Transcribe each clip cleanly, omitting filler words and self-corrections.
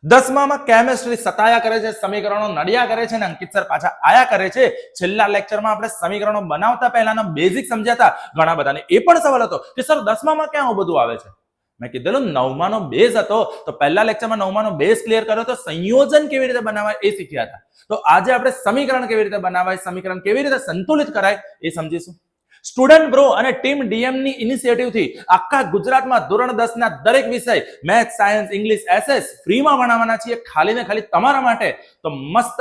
દસમામાં કેમિસ્ટ્રી સતાયા કરે છે, સમીકરણો નડિયા કરે છે, અને અંકિત સર પાછા આયા કરે છે. છેલ્લા લેક્ચરમાં આપણે સમીકરણો બનાવતા પહેલાના બેઝિક સમજ્યા ઘણા બધાને એ પણ સવાલ હતો કે સર દસમામાં ક્યાં બધું આવે છે. મેં કીધેલું નવમાનો બેઝ હતો, તો પહેલા લેક્ચરમાં નવમાનો બેઝ ક્લિયર કર્યો તો સંયોજન કેવી રીતે બનાવાય એ શીખ્યા હતા. તો આજે આપણે સમીકરણ કેવી રીતે બનાવાય, સમીકરણ કેવી રીતે સંતુલિત કરાય એ સમજીશું. સ્ટુડન્ટ બ્રો અને ટીમ ડીએમ ની ઇનિશિયેટિવ થી આખા ગુજરાતમાં ધોરણ 10 ના દરેક વિષય મેથ્સ, સાયન્સ, ઇંગ્લિશ, એસએસ ફ્રીમાં ભણાવવાના છીએ, ખાલી ને ખાલી તમારા માટે. તો મસ્ત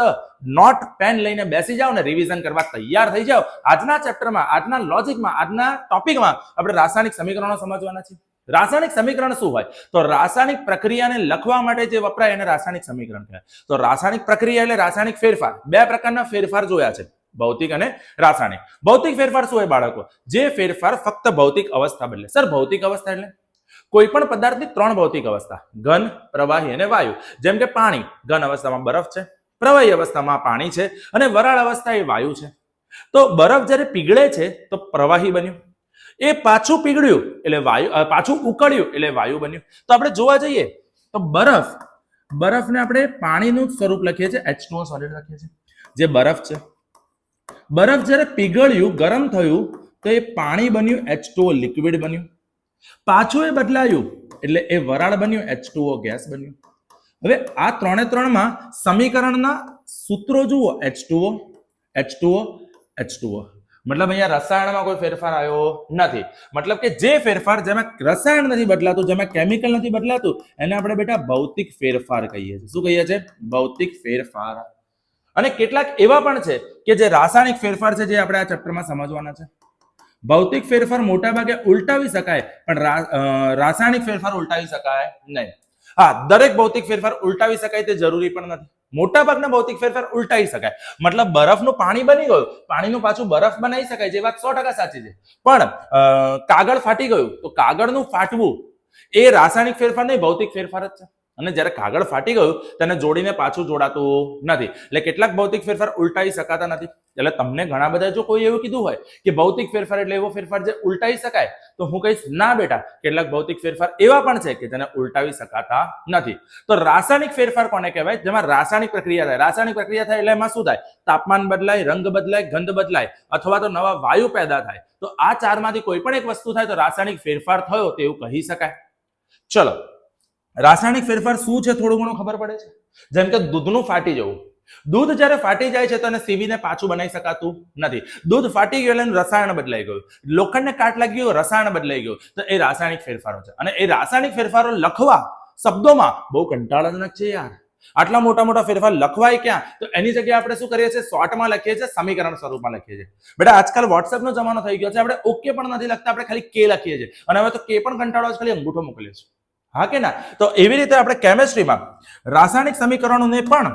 નોટ પેન લઈને બેસી જાઓ ને રિવિઝન કરવા તૈયાર થઈ જાઓ. આજના ચેપ્ટરમાં, આજના લોજિકમાં, આજના ટોપિકમાં આપણે રાસાયણિક સમીકરણો સમજવાના છીએ. રાસાયણિક સમીકરણ શું હોય? તો રાસાયણિક પ્રક્રિયાને લખવા માટે જે વપરાય એને રાસાયણિક સમીકરણ કહેવાય. તો રાસાયણિક પ્રક્રિયા એટલે રાસાયણિક ફેરફાર. બે પ્રકારના ફેરફાર જોયા છે, ભૌતિક અને રાસાયણિક. ભૌતિક ફેરફાર શું હોય બાળકો? જે ફેરફાર ફક્ત ભૌતિક અવસ્થા બદલે. સર ભૌતિક અવસ્થા એટલે કોઈ પણ પદાર્થની ત્રણ ભૌતિક અવસ્થા, ઘન, પ્રવાહી અને વાયુ. જેમ કે પાણી, ઘન અવસ્થામાં બરફ છે, પ્રવાહી અવસ્થામાં પાણી છે, અને વરાળ અવસ્થા એ વાયુ છે. તો બરફ જ્યારે પીગળે છે તો પ્રવાહી બન્યું, એ પાછું પીગળ્યું એટલે વાયુ, પાછું ઉકળ્યું એટલે વાયુ બન્યું. તો આપણે જોવા જઈએ તો બરફને આપણે પાણીનું સ્વરૂપ લખીએ છીએ, H2O સોલિડ લખીએ છીએ. જે બરફ છે, બરફ જ્યારે પીગળ્યું, ગરમ થયું તો એ પાણી બન્યું, H2O લિક્વિડ બન્યું. પાછું એ બદલાયું એટલે એ વરાળ બન્યું, H2O ગેસ બન્યું. હવે આ ત્રણે ત્રણમાં સમીકરણના સૂત્રો જુઓ, H2O, H2O, H2O. મતલબ અહીંયા રસાયણમાં કોઈ ફેરફાર આવ્યો નથી. મતલબ કે જે ફેરફાર જેમાં રસાયણ નથી બદલાતું, જેમાં કેમિકલ નથી બદલાતું, એને આપણે બેટા ભૌતિક ફેરફાર કહીએ છીએ. શું કહીએ છીએ? ભૌતિક ફેરફાર. અને કેટલાક એવા પણ છે કે જે રાસાયણિક ફેરફાર છે, જે આપણે આ ચેપ્ટરમાં સમજવાના છે. ભૌતિક ફેરફાર મોટા ભાગે ઉલટાવી શકાય, પણ રાસાયણિક ફેરફાર ઉલટાવી શકાય નહીં. હા, દરેક ભૌતિક ફેરફાર ઉલટાવી શકાય તે જરૂરી પણ નથી. મોટા ભાગના ભૌતિક ફેરફાર ઉલટાવી શકાય. મતલબ બરફનું પાણી બની ગયું, પાણીનું પાછું બરફ બનાવી શકાય, જે વાત 100% સાચી છે. પણ કાગળ ફાટી ગયું તો કાગળનું ફાટવું એ રાસાયણિક ફેરફાર નહીં, ભૌતિક ફેરફાર જ છે. અને જ્યારે કાગળ ફાટી ગયું તેને જોડીને પાછું જોડાતું નથી. એટલે કેટલાક ભૌતિક ફેરફાર ઉલટાવી શકાતા નથી. એટલે તમને ઘણા બધા જો કોઈ એવું કીધું હોય કે ભૌતિક ફેરફાર એટલે એવો ફેરફાર જે ઉલટાવી શકાય, તો હું કહીશ ના બેટા, કેટલાક ભૌતિક ફેરફાર એવા પણ છે કે જેને ઉલટાવી શકાતા નથી. તો રાસાયણિક ફેરફાર કોને કહેવાય? જેમાં રાસાયણિક પ્રક્રિયા થાય. રાસાયણિક પ્રક્રિયા થાય એટલે એમાં શું થાય? તાપમાન બદલાય, રંગ બદલાય, ગંધ બદલાય, અથવા તો નવા વાયુ પેદા થાય. તો આ ચારમાંથી કોઈ પણ એક વસ્તુ થાય તો રાસાયણિક ફેરફાર થયો તેવું કહી શકાય. ચલો, રાસાયણિક ફેરફાર શું છે થોડું ઘણું ખબર પડે છે. જેમ કે દૂધનું ફાટી જવું. દૂધ જ્યારે ફાટી જાય છે તો એને સીવીને પાછું બનાવી શકાતું નથી. દૂધ ફાટી ગયું એટલે રસાયણ બદલાઈ ગયું. લોખંડને કાટ લાગી ગયો, રસાયણ બદલાઈ ગયું. તો એ રાસાયણિક ફેરફારો છે. અને એ રાસાયણિક ફેરફારો લખવા શબ્દોમાં બહુ કંટાળાજનક છે યાર. આટલા મોટા મોટા ફેરફાર લખવાય ક્યાં? તો એની જગ્યાએ આપણે શું કરીએ છીએ? શોર્ટમાં લખીએ છીએ, સમીકરણ સ્વરૂપમાં લખીએ છીએ. બેટા આજકાલ વોટ્સએપનો જમાનો થઈ ગયો છે, આપણે ઓકે પણ નથી લખતા, આપણે ખાલી કે લખીએ છીએ. અને હવે તો કે પણ કંટાળો છે, ખાલી અંગૂઠો મોકલીએ છીએ. હા કે ના? તો એવી રીતે આપણે કેમિસ્ટ્રીમાં રાસાયણિક સમીકરણોને પણ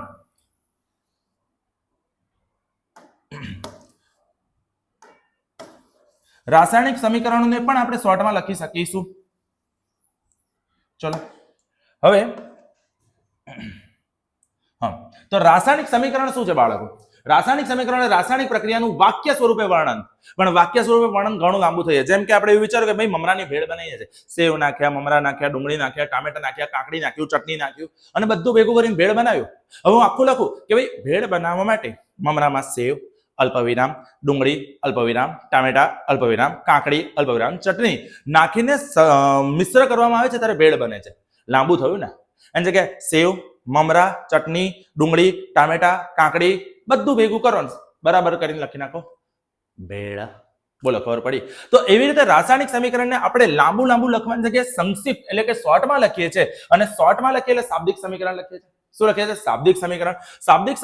આપણે શોર્ટમાં લખી શકીશું. ચલો હવે હા, તો રાસાયણિક સમીકરણ શું છે બાળકો? રાસાયણિક સમીકરણ રાસાયણિક પ્રક્રિયાનું વાક્ય સ્વરૂપે વર્ણન. પણ વાક્ય સ્વરૂપે વર્ણન ઘણું લાંબુ થઈ જાય. જેમ કે આપણે એવું વિચાર્યું કે ભાઈ મમરાની ભેળ બનાવીએ છીએ, સેવ નાખ્યા, મમરા નાખ્યા, ડુંગળી નાખ્યા, ટામેટા નાખ્યા, કાકડી નાખ્યું, ચટણી નાખ્યું અને બધું ભેગું કરીને ભેળ બનાવ્યું. હવે હું આખું લખું કે ભાઈ ભેળ બનાવવા માટે મમરામાં સેવ અલ્પવિરામ, ડુંગળી અલ્પવિરામ, ટામેટા અલ્પવિરામ, કાકડી અલ્પવિરામ, ચટણી નાખીને મિશ્ર કરવામાં આવે છે ત્યારે ભેળ બને છે. લાંબુ થયું ને? એની જગ્યાએ સેવ, મમરા, ચટણી, ડુંગળી, ટામેટા, કાકડી બધું ભેગું કરો, બરાબર કરીને લખી નાખો ભેળ. બોલો, ખબર પડી? તો એવી રીતે રાસાયણિક સમીકરણને આપણે લાંબુ લખવાની જગ્યાએ સંક્ષિપ્ત એટલે કે શોર્ટમાં લખીએ છીએ. અને શોર્ટમાં લખીએ એટલે શાબ્દિક સમીકરણ લખીએ છીએ. શું લખીએ છીએ? શાબ્દિક સમીકરણ. શાબ્દિક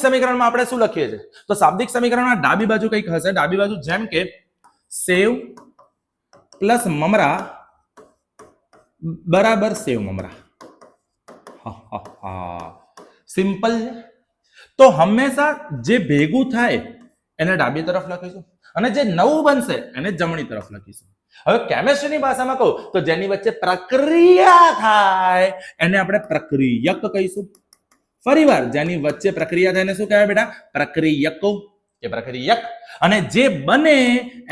સમીકરણમાં આપણે શું લખીએ છીએ? તો શાબ્દિક સમીકરણમાં ડાબી બાજુ કંઈક હશે. ડાબી બાજુ જેમ કે સેવ પ્લસ મમરા બરાબર સેવ મમરા. સિમ્પલ. તો હંમેશા જે ભેગું થાય એને ડાબી તરફ લખીશું અને જે નવું બનશે એને જમણી તરફ લખીશું. હવે કેમિસ્ટ્રીની ભાષામાં કહું તો જેની વચ્ચે પ્રક્રિયા થાય એને આપણે પ્રક્રિયક કહીશું. ફરીવાર, જેની વચ્ચે પ્રક્રિયા થાય એને શું કહેવાય બેટા? પ્રક્રિયકો કે પ્રક્રિયક. અને જે બને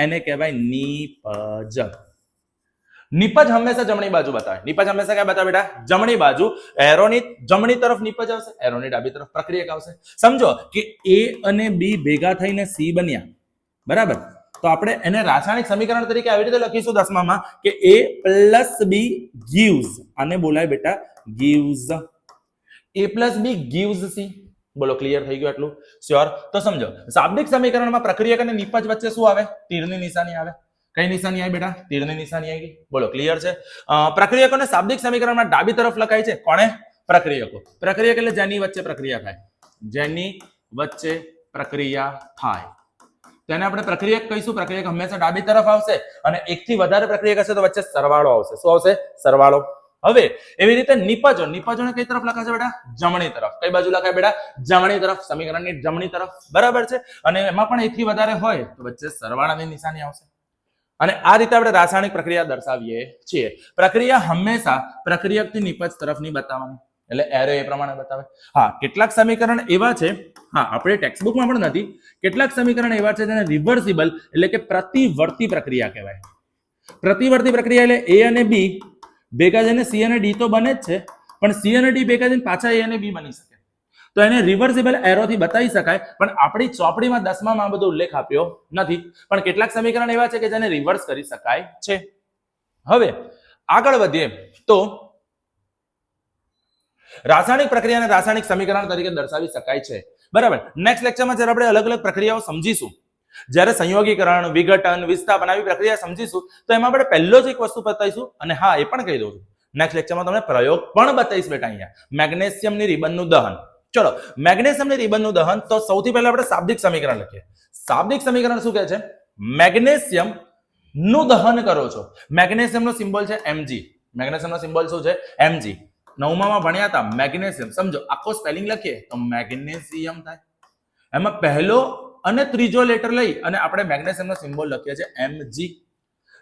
એને કહેવાય નિપજ. નિપજ હંમેશા જમણી બાજુ બતાવે. નિપજ હંમેશા ક્યાં બતાવે બેટા? જમણી બાજુ. એરોની જમણી તરફ નિપજ આવશે, એરોની ડાબી તરફ પ્રક્રિયક આવશે. સમજો કે A અને B ભેગા થઈને C બન્યા, બરાબર? તો આપણે એને રાસાયણિક સમીકરણ તરીકે આવી રીતે લખીશું 10માં કે A plus B gives, આને બોલાય બેટા gives. A plus B gives C. બોલો ક્લિયર થઈ ગયું એટલું? શ્યોર? તો સમજો શાબ્દિક સમીકરણમાં પ્રક્રિયક અને નિપજ વચ્ચે શું આવે? તીરની નિશાની આવે. કઈ નિશાની આવી બેટા? તીરની નિશાની આવી. બોલો ક્લિયર છે? પ્રક્રિયકોને શાબ્દિક સમીકરણમાં ડાબી તરફ લખાય છે. કોણે? પ્રક્રિયકો. પ્રક્રિયક એટલે જેની વચ્ચે પ્રક્રિયા થાય, જેની વચ્ચે પ્રક્રિયા થાય તેને આપણે પ્રક્રિયક કહીશું. પ્રક્રિયક હંમેશા ડાબી તરફ આવશે અને એકથી વધારે પ્રક્રિયક હશે તો વચ્ચે સરવાળો આવશે. શું આવશે? સરવાળો. હવે એવી રીતે નિપજો, નિપજોને કઈ તરફ લખાશે બેટા? જમણી તરફ. કઈ બાજુ લખાય બેટા? જમણી તરફ. સમીકરણની જમણી તરફ, બરાબર છે? અને એમાં પણ એકથી વધારે હોય તો વચ્ચે સરવાળાની નિશાની આવશે. અને આ રીતે આપણે રાસાયણિક પ્રક્રિયા દર્શાવીએ છીએ. પ્રક્રિયા હંમેશા પ્રક્રિયકથી નિપજ તરફની બતાવવાની, એટલે એરો એ પ્રમાણે બતાવે. હા, કેટલાક સમીકરણ એવા છે, હા આપણે ટેક્સ્ટબુકમાં પણ નથી, કેટલાક સમીકરણ એવા છે જેને રિવર્સિબલ એટલે કે પ્રતિવર્તી પ્રક્રિયા કહેવાય. પ્રતિવર્તી પ્રક્રિયા એટલે A અને B ભેગા જઈને C અને D તો બને જ છે, પણ C અને D ભેગા જઈને પાછા A અને B બની શકે. તો એને રિવર્સિબલ એરોથી બતાવી શકાય, પણ આપણી ચોપડીમાં 10માં આ બધો ઉલ્લેખ આપ્યો નથી. પણ કેટલાક સમીકરણ એવા છે કે જેને રિવર્સ કરી શકાય છે. હવે આગળ વધીએ તો રાસાયણિક પ્રક્રિયાને રાસાયણિક સમીકરણ તરીકે દર્શાવી શકાય છે, બરાબર? નેક્સ્ટ લેક્ચરમાં જ્યારે આપણે અલગ અલગ પ્રક્રિયાઓ સમજીશું, જ્યારે સંયોગીકરણ, વિઘટન, વિસ્થાપન આવી પ્રક્રિયા સમજીશું, તો એમાં આપણે પહેલો જ એક વસ્તુ બતાવીશું. અને હા, એ પણ કહી દઉં છું, નેક્સ્ટ લેક્ચરમાં તમને પ્રયોગ પણ બતાવીશ બેટા. અહીંયા મેગ્નેશિયમની રિબનનું દહન. ચલો, મેગ્નેશિયમની રિબનનું દહન. તો સૌથી પહેલા આપણે શાબ્દિક સમીકરણ લખીએ. શાબ્દિક સમીકરણ શું કહે છે? મેગ્નેશિયમ નું દહન કરો છો. મેગ્નેશિયમનો સિમ્બોલ છે Mg. મેગ્નેશિયમનો સિમ્બોલ શું છે? Mg. 9માં ભણ્યા હતા મેગ્નેશિયમ. સમજો આખો સ્પેલિંગ લખીએ તો મેગ્નેશિયમ થાય. એમાં પહેલો અને ત્રીજો લેટર લઈ અને આપણે મેગ્નેશિયમનો સિમ્બોલ લખીએ છીએ Mg.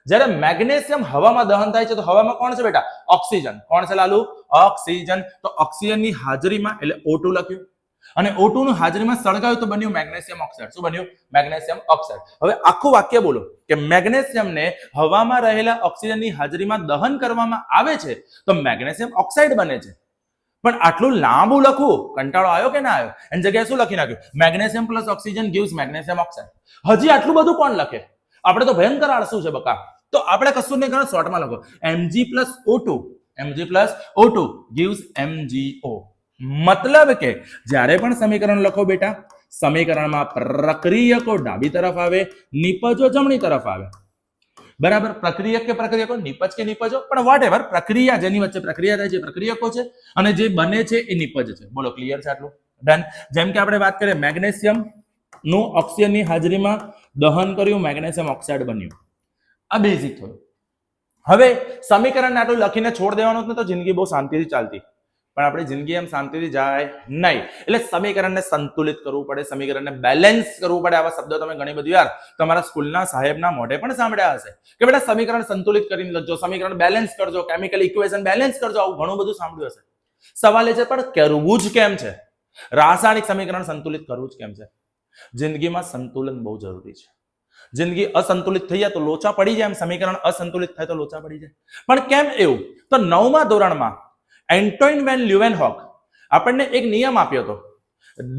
જ્યારે મેગ્નેશિયમ હવામાં દહન થાય છે તો હવામાં કોણ છે બેટા? ઓક્સિજન. કોણ છે લાલુ? ઓક્સિજન. તો ઓક્સિજનની હાજરીમાં એટલે O2 લખ્યું અને O2 ની હાજરીમાં સળગાવ્યું તો બન્યું મેગ્નેશિયમ ઓક્સાઇડ. શું બન્યું? Magnesium oxide. હવે આખું વાક્ય બોલો કે મેગ્નેશિયમને હવામાં રહેલા ઓક્સિજનની હાજરીમાં દહન કરવામાં આવે છે તો મેગ્નેશિયમ ઓક્સાઇડ બને છે. પણ આટલું લાંબુ લખવું કંટાળો આવ્યો કે ના આવ્યો? એની જગ્યાએ શું લખી નાખ્યું? Magnesium plus oxygen gives magnesium oxide. હજી આટલું બધું કોણ લખે? આપણે તો ભયંકર આળસુ છે બકા. તો આપણે કશું નહીં કરો, શોર્ટમાં લખો Mg plus O2. Mg plus O2 gives MgO. મતલબ કે જ્યારે પણ સમીકરણ લખો બેટા, સમીકરણમાં પ્રક્રિયકો ડાબી તરફ આવે, નિપજો જમણી તરફ આવે, બરાબર? પ્રક્રિયક કે પ્રક્રિયકો, નિપજ કે નિપજો, પણ વોટએવર, પ્રક્રિયા જેની વચ્ચે પ્રક્રિયા થાય છે પ્રક્રિયકો છે અને જે બને છે એ નિપજ છે. બોલો ક્લિયર છે આટલું? ડન. જેમ કે આપણે વાત કરીએ મેગ્નેશિયમ નું ઓક્સિજનની હાજરીમાં દહન કર્યું, મેગ્નેશિયમ ઓક્સાઇડ બન્યું. આ બેઝિક થયું. હવે સમીકરણ આટલું લખીને છોડ દેવાનું જ ને તો જિંદગી બહુ શાંતિથી ચાલતી, પણ આપણી જિંદગી એમ શાંતિથી જાય નહીં. એટલે સમીકરણને સંતુલિત કરવું પડે, સમીકરણને બેલેન્સ કરવું પડે. આવા શબ્દો તમે ઘણી બધી વાર તમારા સ્કૂલના સાહેબના મોઢે પણ સાંભળ્યા હશે કે બેટા સમીકરણ સંતુલિત કરીને લખજો, સમીકરણ બેલેન્સ કરજો, કેમિકલ ઇક્વેશન બેલેન્સ કરજો. આવું ઘણું બધું સાંભળ્યું હશે. સવાલ એ છે પણ કરવું જ કેમ છે? રાસાયણિક સમીકરણ સંતુલિત કરવું જ કેમ છે? જિંદગીમાં સંતુલન બહુ જરૂરી છે. જિંદગી અસંતુલિત થઈ જાય તો લોચા પડી જાય, એમ સમીકરણ અસંતુલિત થાય તો લોચા પડી જાય. પણ કેમ એવું? તો 9મા ધોરણમાં એન્ટોઇન વેન લ્યુવેનહોક આપણને એક નિયમ આપ્યો હતો,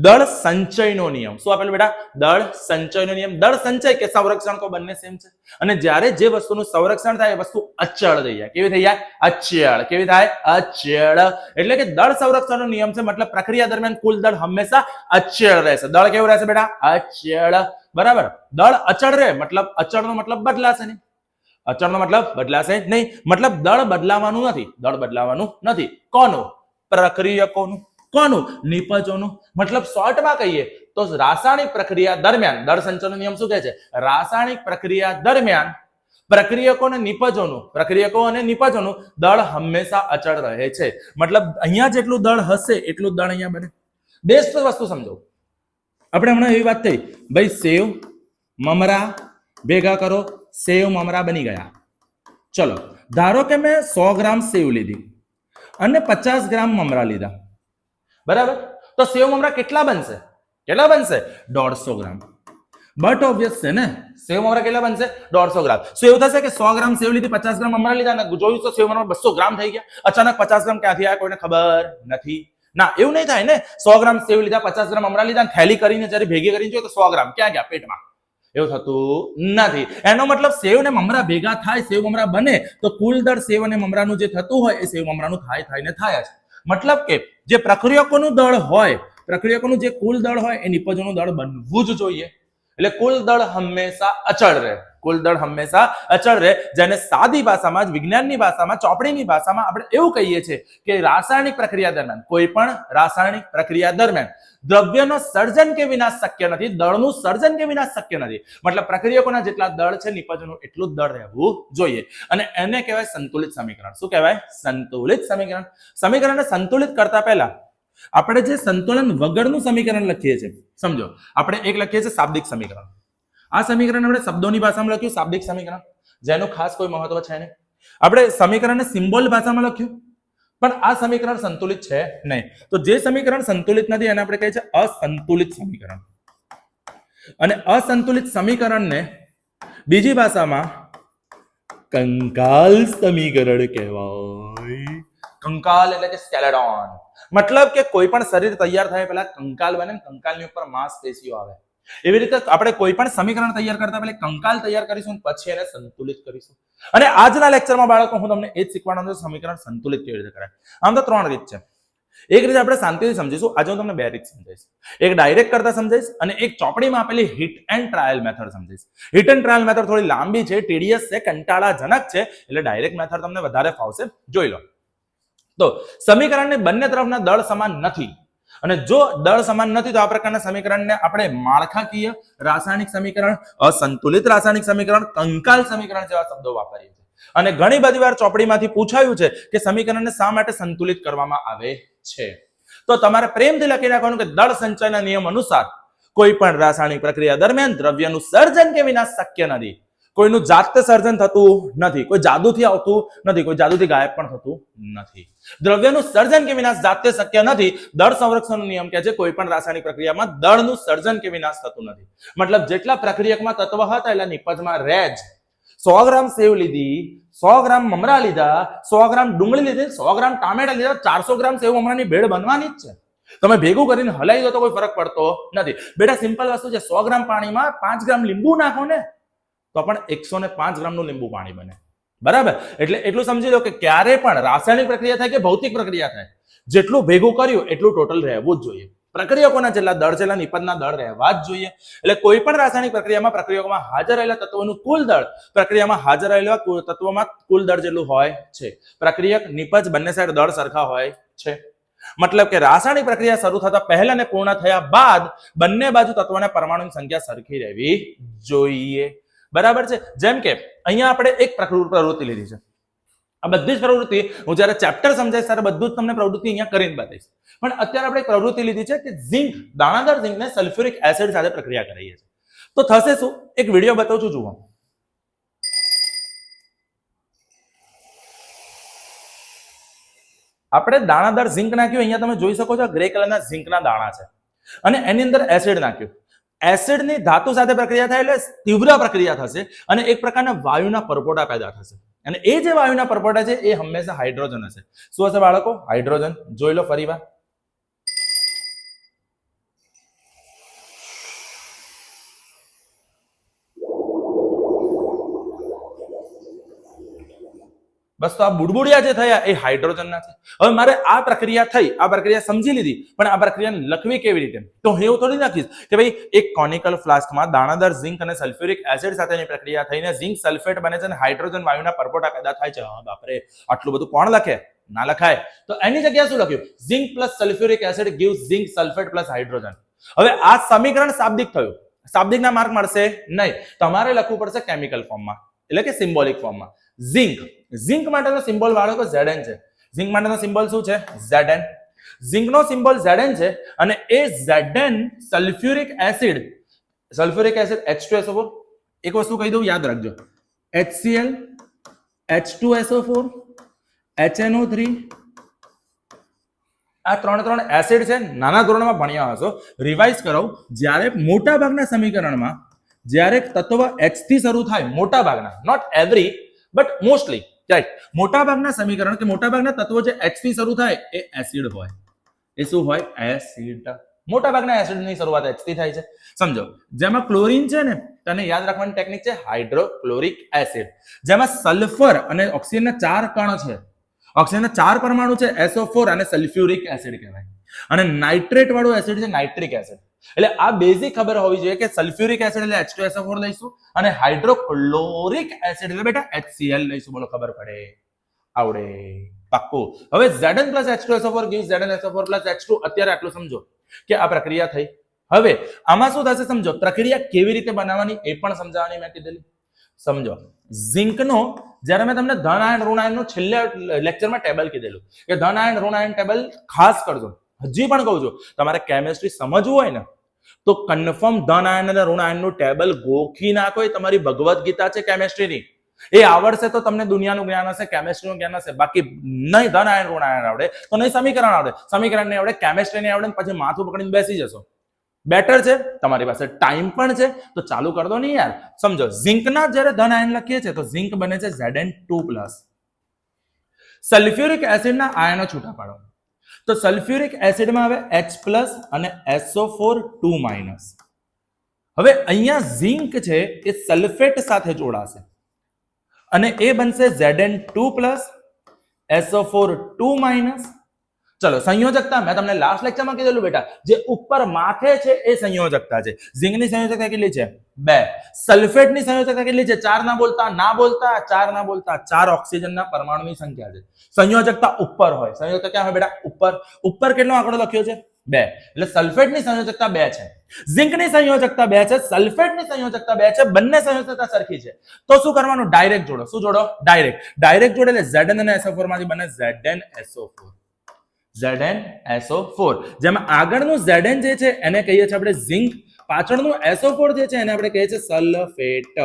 દળ સંચયનો નિયમ. શું આપેલું બેટા? દળ સંચયનો નિયમ. દળ સંચય કે સંરક્ષણ તો બંને સેમ છે. અને જ્યારે જે વસ્તુનું સંરક્ષણ થાય એ વસ્તુ અચળ થઈ જાય. કેવી થઈ જાય? અચળ. કેવી થાય? અચળ. એટલે કે દળ સંરક્ષણનો નિયમ છે, મતલબ પ્રક્રિયા દરમિયાન કુલ દળ હંમેશા અચળ રહેશે. દળ કેવું રહેશે બેટા? અચળ. બરાબર? દળ અચળ રહે મતલબ અચળનો મતલબ બદલાશે નહીં. અચળનો મતલબ બદલાશે નહીં. મતલબ દળ બદલાવાનું નથી. દળ બદલાવાનું નથી. કોનું? પ્રક્રિયકોનું. કોનું? નિપજોનું. મતલબ શોર્ટમાં કહીએ તો રાસાયણિક પ્રક્રિયા દરમિયાન દળ સંચયનો નિયમ શું કહે છે? રાસાયણિક પ્રક્રિયા દરમિયાન પ્રક્રિયકો અને નિપજોનું દળ હંમેશા અચળ રહે છે. મતલબ અહીંયા જેટલું દળ હશે એટલું દળ અહીંયા બને. બેસ્ટ વસ્તુ સમજો. આપણે હમણાં એવી વાત થઈ, ભાઈ સેવ મમરા ભેગા કરો, સેવ મમરા બની ગયા. ચલો ધારો કે મેં 100 ગ્રામ સેવ લીધી અને 50 ગ્રામ મમરા લીધા, બરાબર? તો સેવ મમરા કેટલા બનશે? 150 ગ્રામ. બટ ઓબ્વિયસ છે ને, સેવ મમરા કેટલા બનશે? 150 ગ્રામ. શું એવું થશે કે 100 ગ્રામ સેવ લીધી, 50 ગ્રામ મમરા લીધા ને જોયું તો સેવ મમરા 200 ગ્રામ થઈ ગયા? અચાનક 50 ગ્રામ ક્યાંથી આવ્યા કોઈને ખબર નથી. ના, એવું નહીં થાય ને. 100 ગ્રામ સેવ લીધા, 50 ગ્રામ મમરા લીધા, થેલી કરીને જયારે ભેગી કરીને જોઈએ તો 100 ગ્રામ ક્યાં ગયા? પેટમાં. એવું થતું નથી. એનો મતલબ સેવ ને મમરા ભેગા થાય, સેવ મમરા બને તો કુલ દળ સેવ અને મમરાનું જે થતું હોય એ સેવ મમરાનું થાય જ. મતલબ કે જે પ્રક્રિયકોનું દળ હોય, પ્રક્રિયકોનું જે કુલ દળ હોય એ નિપજોનું દળ બનવું જ જોઈએ. એટલે કુલ દળ હંમેશા અચળ રહે. કુલ દળ હંમેશા અચળ રહે, જેને સાદી ભાષામાં, વિજ્ઞાનની ભાષામાં, ચોપડીની ભાષામાં આપણે એવું કહીએ છીએ કે રાસાયણિક પ્રક્રિયા દરમિયાન, કોઈ પણ રાસાયણિક પ્રક્રિયા દરમિયાન દ્રવ્યનો સર્જન કે વિનાશ શક્ય નથી, દળનું સર્જન કે વિનાશ શક્ય નથી. મતલબ પ્રક્રિયકોના જેટલા દળ છે નિપજોનું એટલું જ દળ રહેવું જોઈએ. અને એને કહેવાય સંતુલિત સમીકરણ. શું કહેવાય? સંતુલિત સમીકરણ. સમીકરણને સંતુલિત કરતા પહેલા આપણે જે સંતુલન વગરનું સમીકરણ લખીએ છીએ, સમજો આપણે એક લખીએ છીએ શાબ્દિક સમીકરણ. આ સમીકરણ આપણે શબ્દોની ભાષામાં લખ્યું શાબ્દિક સમીકરણ, જેનું ખાસ કોઈ મહત્વ છે નહીં. આપણે સમીકરણને સિમ્બોલ ભાષામાં લખ્યું, પણ આ સમીકરણ સંતુલિત છે નહીં. તો જે સમીકરણ સંતુલિત નથી એને આપણે કહીએ છીએ અસંતુલિત સમીકરણ. અને અસંતુલિત સમીકરણને બીજી ભાષામાં કંકાલ સમીકરણ કહેવાય. કંકાલ એટલે કે સ્કેલેટોન. મતલબ કે કોઈ પણ શરીર તૈયાર થાય પહેલા કંકાલ બને, કંકાલની ઉપર માંસપેશીઓ આવે. એવી રીતે આપણે કોઈ પણ સમીકરણ તૈયાર કરતા પહેલા કંકાલ તૈયાર કરીશું, પછી એને સંતુલિત કરીશું. અને આજના લેક્ચરમાં બાળકો હું તમને એ જ શીખવાડવાનો છું, સમીકરણ સંતુલિત કેવી રીતે કરાય. આમ તો 3 રીત છે. એક રીતે આપણે શાંતિથી સમજીશું. આજે હું તમને 2 રીત સમજાવીશ. એક ડાયરેક્ટ કરતા સમજાવીશ અને એક ચોપડીમાં આપેલી હિટ એન્ડ ટ્રાયલ મેથડ સમજાવીશ. હિટ એન્ડ ટ્રાયલ મેથડ થોડી લાંબી છે, ટીડીએસ છે, કંટાળાજનક છે, એટલે ડાયરેક્ટ મેથડ તમને વધારે ફાવશે. જોઈ લો. તો સમીકરણની બંને તરફના દળ સમાન નથી, અને જો દળ સમાન નથી તો આ પ્રકારના સમીકરણને આપણે માળખાકીય રાસાયણિક સમીકરણ, અસંતુલિત રાસાયણિક સમીકરણ, કંકાલ સમીકરણ જેવા શબ્દો વાપરીએ છીએ. અને ઘણી બધી વાર ચોપડીમાંથી પૂછાયું છે કે સમીકરણને શા માટે સંતુલિત કરવામાં આવે છે. તો તમારે પ્રેમથી લખી રાખવાનું કે દળ સંચયના નિયમ અનુસાર કોઈ પણ રાસાયણિક પ્રક્રિયા દરમિયાન દ્રવ્યનું સર્જન કે વિનાશ શક્ય નથી. કોઈનું જાતે સર્જન થતું નથી, કોઈ જાદુથી આવતું નથી, કોઈ જાદુથી ગાયબ પણ થતું નથી. દ્રવ્યનું સર્જન કે વિનાશ જાતે શક્ય નથી. દળ સંરક્ષણનો નિયમ કહે છે કોઈ પણ રાસાયણિક પ્રક્રિયામાં દળનું સર્જન કે વિનાશ થતું નથી. મતલબ જેટલા પ્રક્રિયકમાં તત્વ હતા એટલા નિપજમાં રહે જ. 100 ગ્રામ સેવ લીધી, 100 ગ્રામ મમરા લીધા, 100 ગ્રામ ડુંગળી લીધી, 100 ગ્રામ ટામેટા લીધા, 400 ગ્રામ સેવ મમરાની ભેળ બનવાની જ છે. તમે ભેગું કરીને હલાવી દો તો કોઈ ફરક પડતો નથી. બેટા સિમ્પલ વસ્તુ છે. 100 ગ્રામ પાણીમાં 5 ગ્રામ લીંબુ નાખો ને તો પણ 105 ગ્રામનું લીંબુ પાણી બને. બરાબર? એટલે એટલું સમજી લો કે ક્યારે પણ રાસાયણિક પ્રક્રિયા થાય કે ભૌતિક પ્રક્રિયા થાય, જેટલું ભેગું કર્યું એટલું ટોટલ રહેવું જ જોઈએ. પ્રક્રિયકોના જેટલા દળ, જેટલા નિપજના દળ રહેવા જ જોઈએ. એટલે કોઈ પણ રાસાયણિક પ્રક્રિયામાં પ્રક્રિયકોમાં હાજર રહેલા તત્વોનું કુલ દળ પ્રક્રિયામાં હાજર રહેલા તત્વોમાં કુલ દળ જેટલું હોય છે. પ્રક્રિયક, નિપજ બંને સાઈડ દળ સરખા હોય છે. મતલબ કે રાસાયણિક પ્રક્રિયા શરૂ થતા પહેલા ને પૂર્ણ થયા બાદ બંને બાજુ તત્વોના પરમાણુની સંખ્યા સરખી રહેવી જોઈએ. બરાબર છે? જેમ કે અહીંયા આપણે એક પ્રવૃત્તિ લીધી છે. આ બધી જ પ્રવૃત્તિ હું જ્યારે ચેપ્ટર સમજાવીશ ત્યારે બધું જ તમને પ્રવૃત્તિ અહીંયા કરીને બતાવીશ. પણ અત્યારે આપણે એક પ્રવૃત્તિ લીધી છે કે ઝિંક, દાણાદાર ઝિંકને સલ્ફ્યુરિક એસિડ સાથે પ્રક્રિયા કરીએ છીએ. તો થશે શું? એક વિડીયો બતાવું છું, જુઓ. આપણે દાણાદાર ઝિંક નાખ્યું, અહીંયા તમે જોઈ શકો છો ગ્રે કલરના ઝિંકના દાણા છે, અને એની અંદર એસિડ નાખ્યું. એસિડની ધાતુ સાથે પ્રક્રિયા થાય એટલે તીવ્ર પ્રક્રિયા થશે અને એક પ્રકારના વાયુના પરપોટા પેદા થશે. અને એ જે વાયુના પરપોટા છે એ હંમેશા હાઇડ્રોજન હશે. શું હશે બાળકો? હાઇડ્રોજન. જોઈ લો ફરીવાર. બસ તો આ બુડબુડિયા જે થયા એ હાઇડ્રોજનના છે. હવે મારે આ પ્રક્રિયા થઈ, આ પ્રક્રિયા સમજી લીધી, પણ આ પ્રક્રિયાને લખવી કેવી રીતે? તો હું એવું થોડી લખીશ કે ભાઈ એક કોનિકલ ફ્લાસ્કમાં દાણાદાર ઝિંક અને સલ્ફ્યુરિક એસિડ સાથેની પ્રક્રિયા થઈને ઝિંક સલ્ફેટ બને છે અને હાઇડ્રોજન વાયુના પરપોટા પેદા થાય છે. હા બાપરે, આટલું બધું કોણ લખે? ના લખાય. તો એની જગ્યાએ શું લખ્યું? Zinc plus sulphuric acid gives zinc sulphate plus hydrogen. હવે આ સમીકરણ શાબ્દિક થયું. શાબ્દિકના માર્ક મળશે નહીં. તમારે લખવું પડશે કેમિકલ ફોર્મમાં, એટલે કે સિમ્બોલિક ફોર્મમાં. ઝિંક, ઝિંક માટેનો સિમ્બોલ બાળકો Zn છે. ઝિંક માટેનો સિમ્બોલ શું છે? Zn. ઝિંકનો સિમ્બોલ Zn છે અને એ Zn સલ્ફ્યુરિક એસિડ H2SO4. એક વસ્તુ કહી દઉં, યાદ રાખજો. HCl, H2SO4, HNO3, આ ત્રણ એસિડ છે. નાના ધોરણમાં ભણ્યા હશો, રિવાઇઝ કરો. જ્યારે મોટા ભાગના સમીકરણમાં જ્યારે તત્વ H થી શરૂ થાય, મોટા ભાગના, not every but mostly, right, મોટા ભાગના સમીકરણ કે મોટા ભાગના તત્વો જે H થી શરૂ થાય એ એસિડ હોય. એ શું હોય? એસિડ. મોટા ભાગના એસિડની શરૂઆત H થી થાય છે. સમજો, જેમાં ક્લોરીન છે ને, તને યાદ રાખવાની ટેકનિક છે હાઇડ્રોક્લોરિક એસિડ. જેમાં સલ્ફર અને ઓક્સિજનના 4 કણ છે, ઓક્સિજનના 4 પરમાણુ છે, SO4, અને સલ્ફ્યુરિક એસિડ કહેવાય. અને નાઇટ્રેટ વાળું એસિડ છે નાઇટ્રિક એસિડ. એટલે આ બેઝિક ખબર હોવી જોઈએ કે સલ્ફ્યુરિક એસિડ એટલે H2SO4 લઈશું અને હાઇડ્રોક્લોરિક એસિડ એટલે બેટા HCl લઈશું. બોલો, ખબર પડે? આવડે? પાક્કું. હવે Zn plus H2SO4 gives ZnSO4 plus H2. અત્યારે આટલું સમજો કે આ પ્રક્રિયા થઈ. હવે આમાં શું થશે સમજો, પ્રક્રિયા કેવી રીતે બનાવવાની એ પણ સમજાવવાની મેં કીધેલી. સમજો, ઝિંકનો જ્યારે મેં તમને ધન આયન ઋણ આયનનું છેલ્લા લેક્ચરમાં ટેબલ કીધેલું કે ધન આયન ઋણ આયન ટેબલ ખાસ કરજો. હજી પણ કહું છું, તમારે કેમેસ્ટ્રી સમજવું હોય ને તો કન્ફર્મ ધન આયન અને ઋણ આયનનું ટેબલ ગોખી નાખો. એ તમારી ભગવદ્ ગીતા છે કેમેસ્ટ્રીની. એ આવડશે તો તમને દુનિયાનું જ્ઞાન હશે, કેમેસ્ટ્રીનું જ્ઞાન હશે. બાકી નહીં ધન આયન ઋણ આયન આવડે તો નહીં સમીકરણ આવડે, સમીકરણ નહીં આવડે, કેમેસ્ટ્રી નહીં આવડે, પછી માથું પકડીને બેસી જશો. બેટર છે, તમારી પાસે ટાઈમ પણ છે તો ચાલુ કરી દો ને યાર. સમજો, ઝિંકના જ્યારે ધન આયન લખીએ છીએ તો ઝિંક બને છે Zn2+. સલ્ફ્યુરિક એસિડના આયનો છૂટા પાડો તો સલ્ફ્યુરિક એસિડમાં આવે H+ અને SO4 2-. હવે અહીંયા ઝિંક છે એ સલ્ફેટ સાથે જોડાશે અને એ બનશે Zn2+, SO4 2-. ચલો, સંયોજકતા મેં તમને લાસ્ટ લેક્ચરમાં કીધેલું બેટા, જે ઉપર માથે છે એ સંયોજકતા છે. ઝિંકની સંયોજકતા કેટલી છે? 2. સલ્ફેટની સંયોજકતા કેટલી છે? 4 ના બોલતા, ના બોલતા, 4 ના બોલતા. 4 ઓક્સિજનના પરમાણુની સંખ્યા છે. સંયોજકતા ઉપર હોય. સંયોજકતા ક્યાં હોય બેટા? ઉપર. ઉપર કેટલો આંકડો લખ્યો છે? 2. એટલે સલ્ફેટની સંયોજકતા 2 છે, ઝિંકની સંયોજકતા 2 છે, સલ્ફેટની સંયોજકતા 2 છે. બંને સંયોજકતા સરખી છે તો શું કરવાનું? ડાયરેક્ટ જોડો. શું જોડો? ડાયરેક્ટ જોડે એટલે Zn અને SO4 માંથી બને ZnSO4. ZnSO4. જેમાં આગળનું Zn જે છે એને કહીએ છીએ આપણે ઝિંક, પાછળનું SO4 જે છે એને આપણે કહીએ છીએ સલ્ફેટ.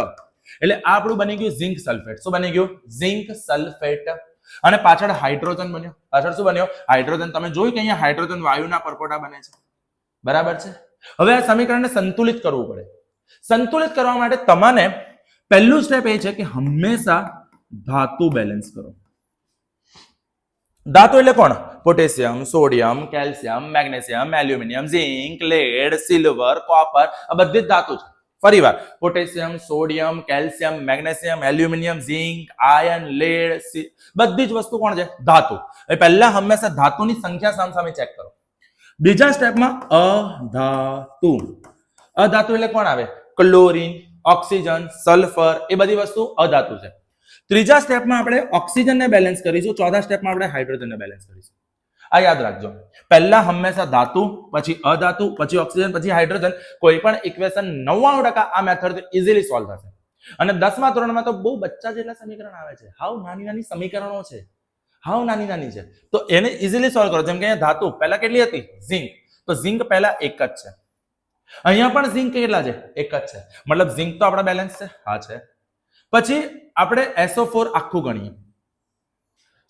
એટલે આ આપણું બની ગયું ઝિંક સલ્ફેટ. શું બની ગયું? Zinc sulphate. અને પાછળ હાઇડ્રોજન બન્યો. પાછળ શું બન્યો? હાઇડ્રોજન. તમે જોયું કે અહીંયા હાઇડ્રોજન વાયુના પરપોટા બને છે. બરાબર છે. હવે આ સમીકરણને સંતુલિત કરવું પડે. સંતુલિત કરવા માટે તમને પહેલું સ્ટેપ એ છે કે હંમેશા ધાતુ બેલેન્સ કરો. ધાતુ એટલે કોણ? Potassium, sodium, calcium, magnesium, aluminium, zinc, lead, silver, copper, આ બધી જ ધાતુ છે. ફરીવાર, potassium, sodium, calcium, magnesium, aluminium, zinc, iron, lead, બધી જ વસ્તુ કોણ છે? ધાતુ. એ પહેલા હંમેશા ધાતુની સંખ્યા સામસામે ચેક કરો. બીજા સ્ટેપમાં અધાતુ. અધાતુ એટલે કોણ આવે? ક્લોરીન, ઓક્સિજન, સલ્ફર, એ બધી વસ્તુ અધાતુ છે. ત્રીજા સ્ટેપમાં આપણે ઓક્સિજનને બેલેન્સ કરીશું. ચોથા સ્ટેપમાં આપણે હાઇડ્રોજનને બેલેન્સ કરીશું. આ યાદ રાખજો. પહેલા હંમેશા ધાતુ, પછી અધાતુ, પછી ઓક્સિજન, પછી હાઇડ્રોજન. કોઈ પણ ઇક્વેશન 99% આ મેથડથી ઇઝીલી સોલ્વ થશે. અને 10મા ધોરણમાં તો બહુ બચ્ચા જેટલા સમીકરણ આવે છે. હાવ નાની નાની સમીકરણો છે, હાવ નાની નાની છે. તો એને ઇઝીલી સોલ્વ કરો. જેમ કે અહીંયા ધાતુ પહેલા કેટલી હતી? ઝિંક. તો ઝિંક પહેલા 1 જ છે. અહીંયા પણ ઝિંક કેટલા છે? 1 જ છે. મતલબ ઝિંક તો આપણા બેલેન્સ છે. હા છે. પછી આપણે SO4 આખું ગણીએ.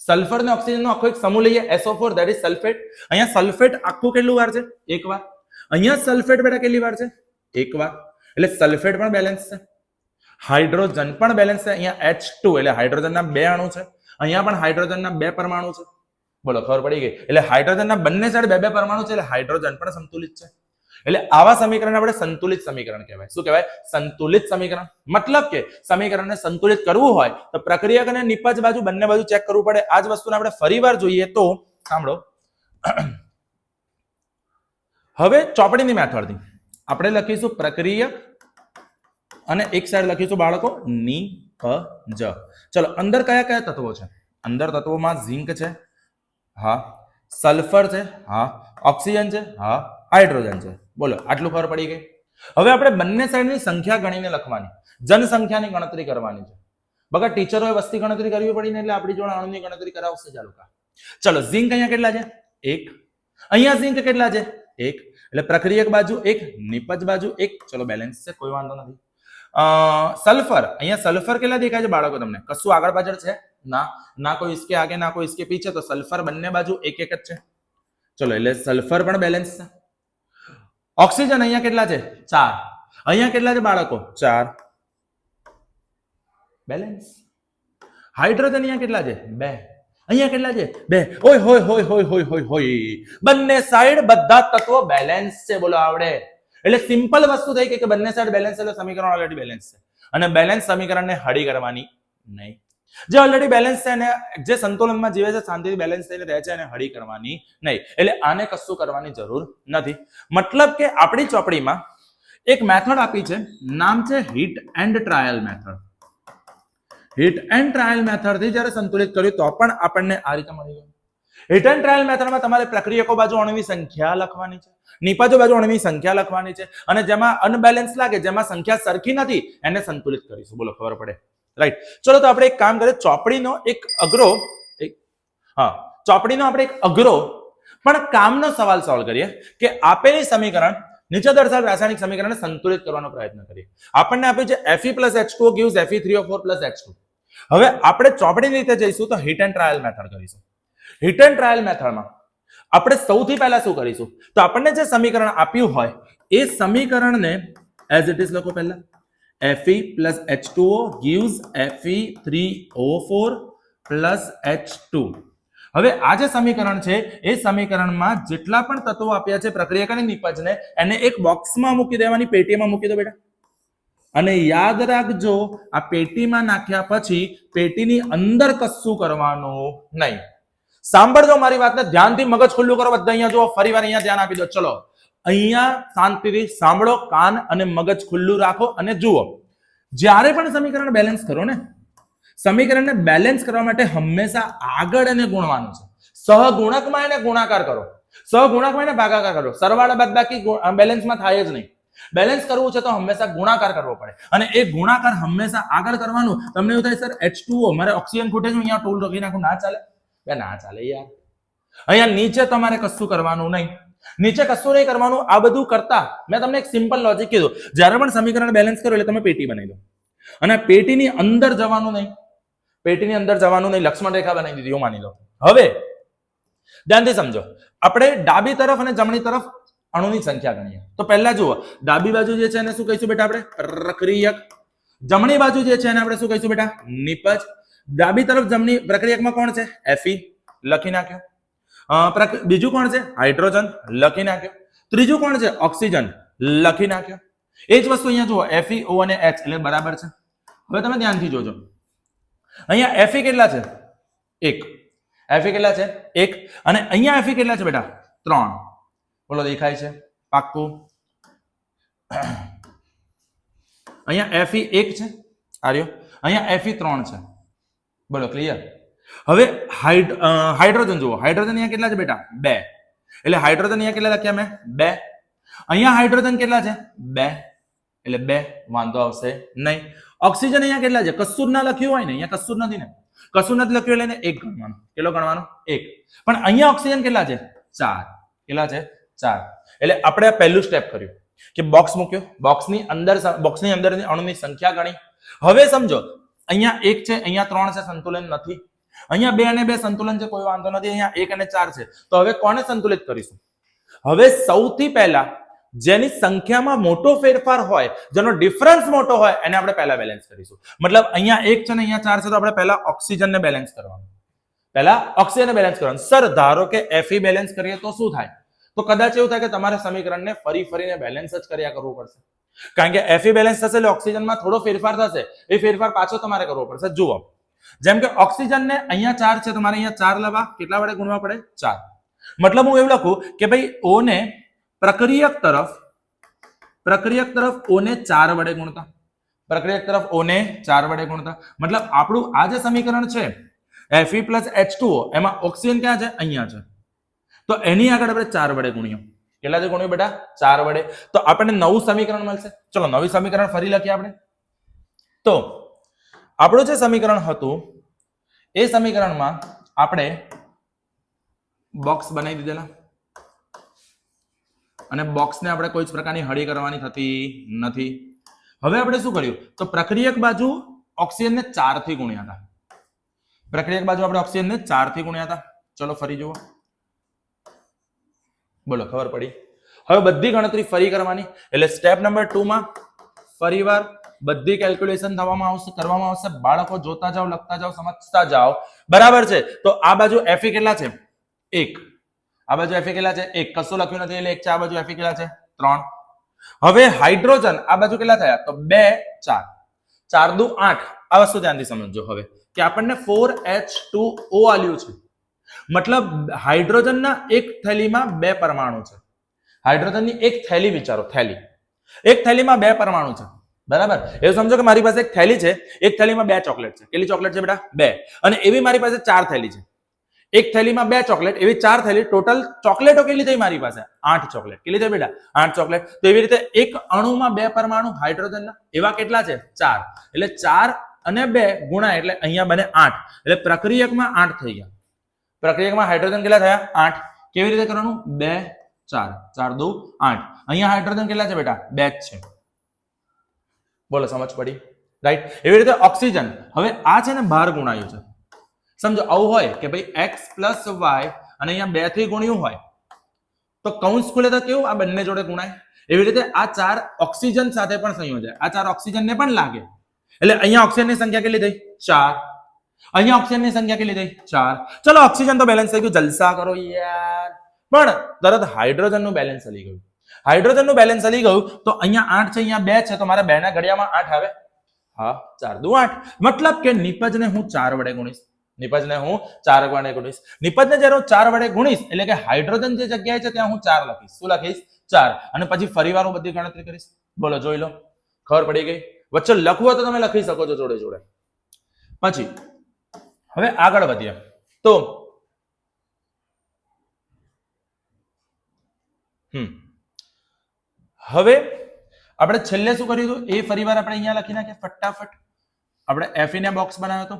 સલ્ફર ને ઓક્સિજન નો આખો એક સમૂહ લઈએ, SO4 that is સલ્ફેટ. અહીંયા સલ્ફેટ આખું કેટલું વાર છે? 1 વાર. અહીંયા સલ્ફેટ બેટા કેટલી વાર છે? 1 વાર. એટલે સલ્ફેટ પણ બેલેન્સ છે, હાઇડ્રોજન પણ બેલેન્સ છે. અહીંયા H2 એટલે હાઇડ્રોજનના 2 અણુ છે, અહીંયા પણ હાઇડ્રોજનના 2 પરમાણુ છે. બોલો, ખબર પડી ગઈ? એટલે હાઇડ્રોજનના બંને સાઈડ 2 પરમાણુ છે એટલે હાઇડ્રોજન પણ સંતુલિત છે. એટલે આવા સમીકરણ આપણે સંતુલિત સમીકરણ કહેવાય. શું કહેવાય? સંતુલિત સમીકરણ. મતલબ કે સમીકરણને સંતુલિત કરવું હોય તો પ્રક્રિયક અને નિપજ બાજુ બંને બાજુ ચેક કરવું પડે. આ જ વસ્તુને આપણે ફરીવાર જોઈએ તો સાંભળો. હવે ચોપડીની મેથડથી આપણે લખીશું પ્રક્રિયક અને એક સાઈડ લખીશું બાળકો નિપજ. ચલો, અંદર કયા કયા તત્વો છે? અંદર તત્વોમાં ઝિંક છે, હા. સલ્ફર છે, હા. ઓક્સિજન છે, હા. હાઇડ્રોજન છે. બોલો, આટલું ખબર પડી ગઈ. હવે આપણે બંને સાઈડની સંખ્યા ગણીને લખવાની, જનસંખ્યાની ગણતરી કરવાની છે. બગા ટીચરોએ વસ્તી ગણતરી કરવી પડી ને એટલે આપણી જોડે અણુની ગણતરી કરાવશે. ચાલો, ચલો, ઝિંક અહીંયા કેટલા છે? 1. અહીંયા ઝિંક કેટલા છે? 1. એટલે પ્રક્રિયક બાજુ 1, નિપજ બાજુ 1. ચલો, બેલેન્સ છે, કોઈ વાંધો નથી. સલ્ફર, અહીંયા સલ્ફર કેટલા દેખાય છે બાળકો તમને? કશું આગળ પાછળ છે? ના, ના કોઈ इसके आगे ના કોઈ इसके पीछे. તો સલ્ફર બંને બાજુ 1 1 જ છે. ચલો, એટલે સલ્ફર પણ બેલેન્સ છે. ઓક્સિજન અહીંયા કેટલા છે? 4. અહીંયા કેટલા છે બાળકો 4 બેલેન્સ. હાઇડ્રોજન અહીંયા કેટલા છે 2 અહીંયા કેટલા છે 2 ઓય હોય હોય હોય હોય હોય હોય બંને સાઈડ બધા તત્વો બેલેન્સ છે. બોલો આવડે એટલે સિમ્પલ વસ્તુ થઈ કે બંને સાઈડ બેલેન્સ એટલે સમીકરણ ઓલરેડી બેલેન્સ છે અને બેલેન્સ સમીકરણને હળી કરવાની નહીં. જે ઓલરેડી બેલેન્સ છે અને જે સંતુલનમાં જીવે છે શાંતિથી બેલેન્સ થઈને રહે છે એને હળી કરવાની નહીં. એટલે આને કશું કરવાની જરૂર નથી. મતલબ કે આપણી ચોપડીમાં એક મેથડ આપી છે, નામ છે hit and trial method. Hit and trial method થી જ્યારે સંતુલિત કર્યું તો પણ આપણને આ રીતે મળી ગયું. હિટ એન્ડ ટ્રાયલ મેથડમાં તમારે પ્રક્રિયકો બાજુ અણુની સંખ્યા લખવાની છે, નિપજો બાજુ અણુની સંખ્યા લખવાની છે અને જેમાં અનબેલેન્સ લાગે, જેમાં સંખ્યા સરખી નથી, એને સંતુલિત કરીશું. બોલો ખબર પડે? રાઈટ. ચલો તો આપણે એક કામ કરીએ, ચોપડીનો આપણે એક અઘરો પણ કામનો સવાલ સોલ્વ કરીએ કે આપેલી સમીકરણ નીચે દર્શાવેલ રાસાયણિક સમીકરણને સંતુલિત કરવાનો પ્રયત્ન કરીએ. આપણને આપ્યું છે Fe + H2O gives Fe3O4 + H2. હવે આપણે ચોપડીની રીતે જઈશું તો હિટ એન્ડ ટ્રાયલ મેથડ કરીશું. હિટ એન્ડ ટ્રાયલ મેથડમાં આપણે સૌથી પહેલા શું કરીશું તો આપણને જે સમીકરણ આપ્યું હોય એ સમીકરણને એઝ ઇટ ઇઝ લખો. પહેલા Fe + H2O gives Fe3O4 + H2. હવે આ જે સમીકરણ છે એ સમીકરણમાં જેટલા પણ તત્વો આપ્યા છે પ્રક્રિયક અને નિપજને એને એક બોક્સમાં મૂકી દેવાની, પેટીમાં મૂકી દો બેટા. અને યાદ રાખજો આ પેટીમાં નાખ્યા પછી પેટીની અંદર કશું કરવાનું નહીં. સાંભળજો મારી વાતને ધ્યાનથી, મગજ ખુલ્લું કરો બધા. અહીંયા જો ફરીવાર અહીંયા ધ્યાન આપી દો. ચલો અહીંયા શાંતિથી સાંભળો, કાન અને મગજ ખુલ્લું રાખો અને જુઓ. જ્યારે પણ સમીકરણ બેલેન્સ કરો ને, સમીકરણને બેલેન્સ કરવા માટે હંમેશા આગળ એને ગુણવાનું છે. સહગુણકમાં એને ગુણાકાર કરો, સહગુણકમાં એને ભાગાકાર કરો. સરવાળા બાદબાકી બેલેન્સમાં થાય જ નહીં. બેલેન્સ કરવું છે તો હંમેશા ગુણાકાર કરવો પડે અને એ ગુણાકાર હંમેશા આગળ કરવાનું. તમને એવું થાય સર H2O મારે ઓક્સિજન ખૂટે છે, અહીંયા ટૂલ લખી નાખું, ના ચાલે? ના ચાલે યાર. અહીંયા નીચે તમારે કશું કરવાનું નહીં, નીચે કશું નહીં કરવાનું. આ બધું કરતા મેં તમને એક સિમ્પલ લોજિક કીધું. જ્યારે પણ સમીકરણ બેલેન્સ કરો એટલે તમે પેટી બનાવી દો અને પેટીની અંદર જવાનું નહીં, પેટીની અંદર જવાનું નહીં. લક્ષ્મણ રેખા બનાવી દીધી એવું માની લો. હવે ધ્યાનથી સમજો, આપણે ડાબી તરફ અને જમણી તરફ અણુની સંખ્યા ગણીએ તો પહેલા જુઓ, ડાબી બાજુ જે છે એને શું કહીશું બેટા આપણે? પ્રક્રિયક. જમણી બાજુ જે છે એને આપણે શું કહીશું બેટા? નિપજ. ડાબી તરફ જમણી પ્રક્રિયકમાં કોણ છે? Fe લખી નાખ્યો. બીજું કોણ છે? હાઇડ્રોજન લખી નાખ્યો. ત્રીજું કોણ છે? ઓક્સિજન લખી નાખ્યો. એ જ વસ્તુ અહીંયા જુઓ, FeO અને H એટલે બરાબર છે. હવે તમે ધ્યાનથી જોજો, અહીંયા Fe કેટલા છે? 1. Fe કેટલા છે? 1. અને અહીંયા Fe કેટલા છે બેટા? 3. બોલો દેખાય છે? પાક્કું. અહીંયા Fe 1 છે, આર્યો. અહીંયા Fe 3 છે. બોલો ક્લિયર? હવે હાઇડ્રોજન જુઓ, હાઇડ્રોજન અહીંયા કેટલા છે બેટા? 2. એટલે હાઇડ્રોજન અહીંયા કેટલા લખ્યા મેં? 2. અહીંયા હાઇડ્રોજન કેટલા છે? 2. એટલે 2. વાંધો આવશે નહીં. ઓક્સિજન અહીંયા કેટલા છે? કશું જ ના લખ્યું હોય ને, અહીંયા કશું જ નથી ને, કશું નથી લખ્યું એટલે 1 ગણવાનું. કેટલો ગણવાનો? 1. પણ અહીંયા ઓક્સિજન કેટલા છે? 4. કેટલા છે? 4. એટલે આપણે આ પહેલું સ્ટેપ કર્યું કે બોક્સ મૂક્યો, બોક્સની અંદર અણુની સંખ્યા ગણી. હવે સમજો, અહીંયા 1 છે, અહીંયા 3 છે, સંતુલન નથી. અહીંયા 2 અને 2 સંતુલન છે, કોઈ વાંધો નથી. અહીંયા 1 અને 4 છે. તો હવે કોને સંતુલિત કરીશું? હવે સૌથી પહેલા જેની સંખ્યામાં મોટો ફેરફાર હોય, જેનો ડિફરન્સ મોટો હોય, એને આપણે પહેલા બેલેન્સ કરીશું. મતલબ અહીંયા 1 છે ને અહીંયા 4 છે, તો આપણે પહેલા ઓક્સિજનને બેલેન્સ કરવાનું. પહેલા ઓક્સિજનને બેલેન્સ કરવાનું. સર ધારો કે Fe બેલેન્સ કરીએ તો શું થાય? તો કદાચ એવું થાય કે તમારે સમીકરણને ફરીને બેલેન્સ જ કર્યા કરવું પડશે. કારણ કે Fe બેલેન્સ થશે એટલે ઓક્સિજનમાં થોડો ફેરફાર થશે. એ ફેરફાર પાછો તમારે કરવો પડશે. જુઓ, જેમ કે ઓક્સિજનને અહીંયા 4 છે, તમારે અહીંયા 4 લેવા કેટલા વડે ગુણવા પડે? 4. મતલબ હું એવું લખું કે ભાઈ O ને પ્રક્રિયક તરફ O ને 4 વડે ગુણતા, પ્રક્રિયક તરફ O ને 4 વડે ગુણતા. મતલબ આપણું આ જે સમીકરણ છે Fe + H2O, એમાં ઓક્સિજન ક્યાં છે? અહીંયા છે. તો એની આગળ આપણે 4 વડે ગુણ્યું. કેટલા ગુણ્યું બેટા? 4 વડે. તો આપણને નવું સમીકરણ મળશે. ચલો નવી સમીકરણ ફરી લખીએ આપણે. તો આપણું જે સમીકરણ હતું એ સમીકરણમાં આપણે બોક્સ બનાવી દીધેલા અને બોક્સને આપણે કોઈ જ પ્રકારની હળી કરવાની થતી નથી. હવે આપણે શું કર્યું? તો પ્રક્રિયક બાજુ ઓક્સિજનને 4 થી ગુણ્યા હતા. પ્રક્રિયક બાજુ આપણે ઓક્સિજનને 4 થી ગુણ્યા હતા. ચલો ફરી જુઓ. બોલો ખબર પડી? હવે બધી ગણતરી ફરી કરવાની, એટલે સ્ટેપ નંબર 2 માં ફરીવાર બધી કેલ્ક્યુલેશન કરવામાં આવશે. બાળકો જોતા જાઓ, લખતા જાઓ, સમજતા જાઓ. બરાબર છે. તો આ બાજુ Fe કેટલા છે? 1. આ બાજુ Fe કેટલા છે? 1. કશું લખ્યું નથી એટલે 1 છે. આ બાજુ Fe કેટલા છે? 3. હવે હાઇડ્રોજન આ બાજુ કેટલા થયા? તો 2 4 4 દુ 8. આ વસ્તુ ધ્યાનથી સમજજો હવે કે આપણને 4H2O આલ્યું છે. મતલબ હાઇડ્રોજનના એક થેલીમાં 2 પરમાણુ છે. હાઇડ્રોજનની એક થેલી વિચારો, થેલી. એક થેલીમાં 2 પરમાણુ છે. બરાબર? એવું સમજો કે મારી પાસે એક થેલી છે, એક થેલીમાં 2 ચોકલેટ છે. કેટલી ચોકલેટ છે બેટા? 2. અને એવી મારી પાસે 4 થેલી છે. એક થેલીમાં 2 ચોકલેટ, એવી 4 થેલી. ટોટલ ચોકલેટો કેટલી થઈ મારી પાસે? 8 ચોકલેટ. કેટલી થઈ બેટા? 8 ચોકલેટ. તો એવી રીતે એક અણુમાં 2 પરમાણુ હાઇડ્રોજનના, એવા કેટલા છે? 4. એટલે 4 અને 2 ગુણા એટલે અહીંયા બને 8. એટલે પ્રક્રિયકમાં 8 થઈ ગયા. પ્રક્રિયકમાં હાઇડ્રોજન કેટલા થયા? 8. કેવી રીતે કરવાનું? 2 4 4 દુ 8. અહીંયા હાઇડ્રોજન કેટલા છે બેટા? 2 જ છે. બોલો, સમજ પડી? રાઈટ. એવી રીતે ઓક્સિજન. હવે આ છે ને બહાર ગુણાયું છે. સમજો આવું હોય કે ભાઈ x + y અને અહીંયા 2 થી ગુણ્યું હોય તો કૌંસ ખુલે તો કેવું આ બંને જોડે ગુણાય. એવી રીતે આ 4 ઓક્સિજન સાથે પણ સંયોજાય. આ 4 ઓક્સિજનને પણ લાગે. એટલે અહીંયા ઓક્સિજનની સંખ્યા કેટલી થઈ? 4. અહીંયા ઓક્સિજનની સંખ્યા કેટલી થઈ? 4. ચલો ઓક્સિજન તો બેલેન્સ થઈ ગયું. જલસા કરો યાર. પણ તરત હાઇડ્રોજનનું બેલેન્સ હલી ગયું. હાઇડ્રોજનનું બેલેન્સ હલી ગયું તો અહીંયા 8 છે, અહીંયા 2 છે, તો મારા 2 ના ઘડિયામાં 8 આવે. હા, 4 દુ 8. મતલબ કે નિપજને હું 4 વડે ગુણીશ. નિપજને હું 4 વડે ગુણીશ. નિપજને જ્યારે હું 4 વડે ગુણીશ એટલે કે હાઇડ્રોજન જે જગ્યાએ છે ત્યાં હું 4 લખીશ. શું લખીશ? 4. અને પછી ફરીવાર હું બધી ગણતરી કરીશ. બોલો, જોઈ લો. ખબર પડી ગઈ? વચ્ચે લખવું હોય તો તમે લખી શકો છો જોડે જોડે. પછી હવે આગળ વધીએ તો હવે આપણે છેલ્લે શું કર્યું હતું એ ફરીવાર આપણે અહીંયા લખી નાખીએ ફટાફટ. આપણે Fe ને બોક્સ બનાવ્યો હતો,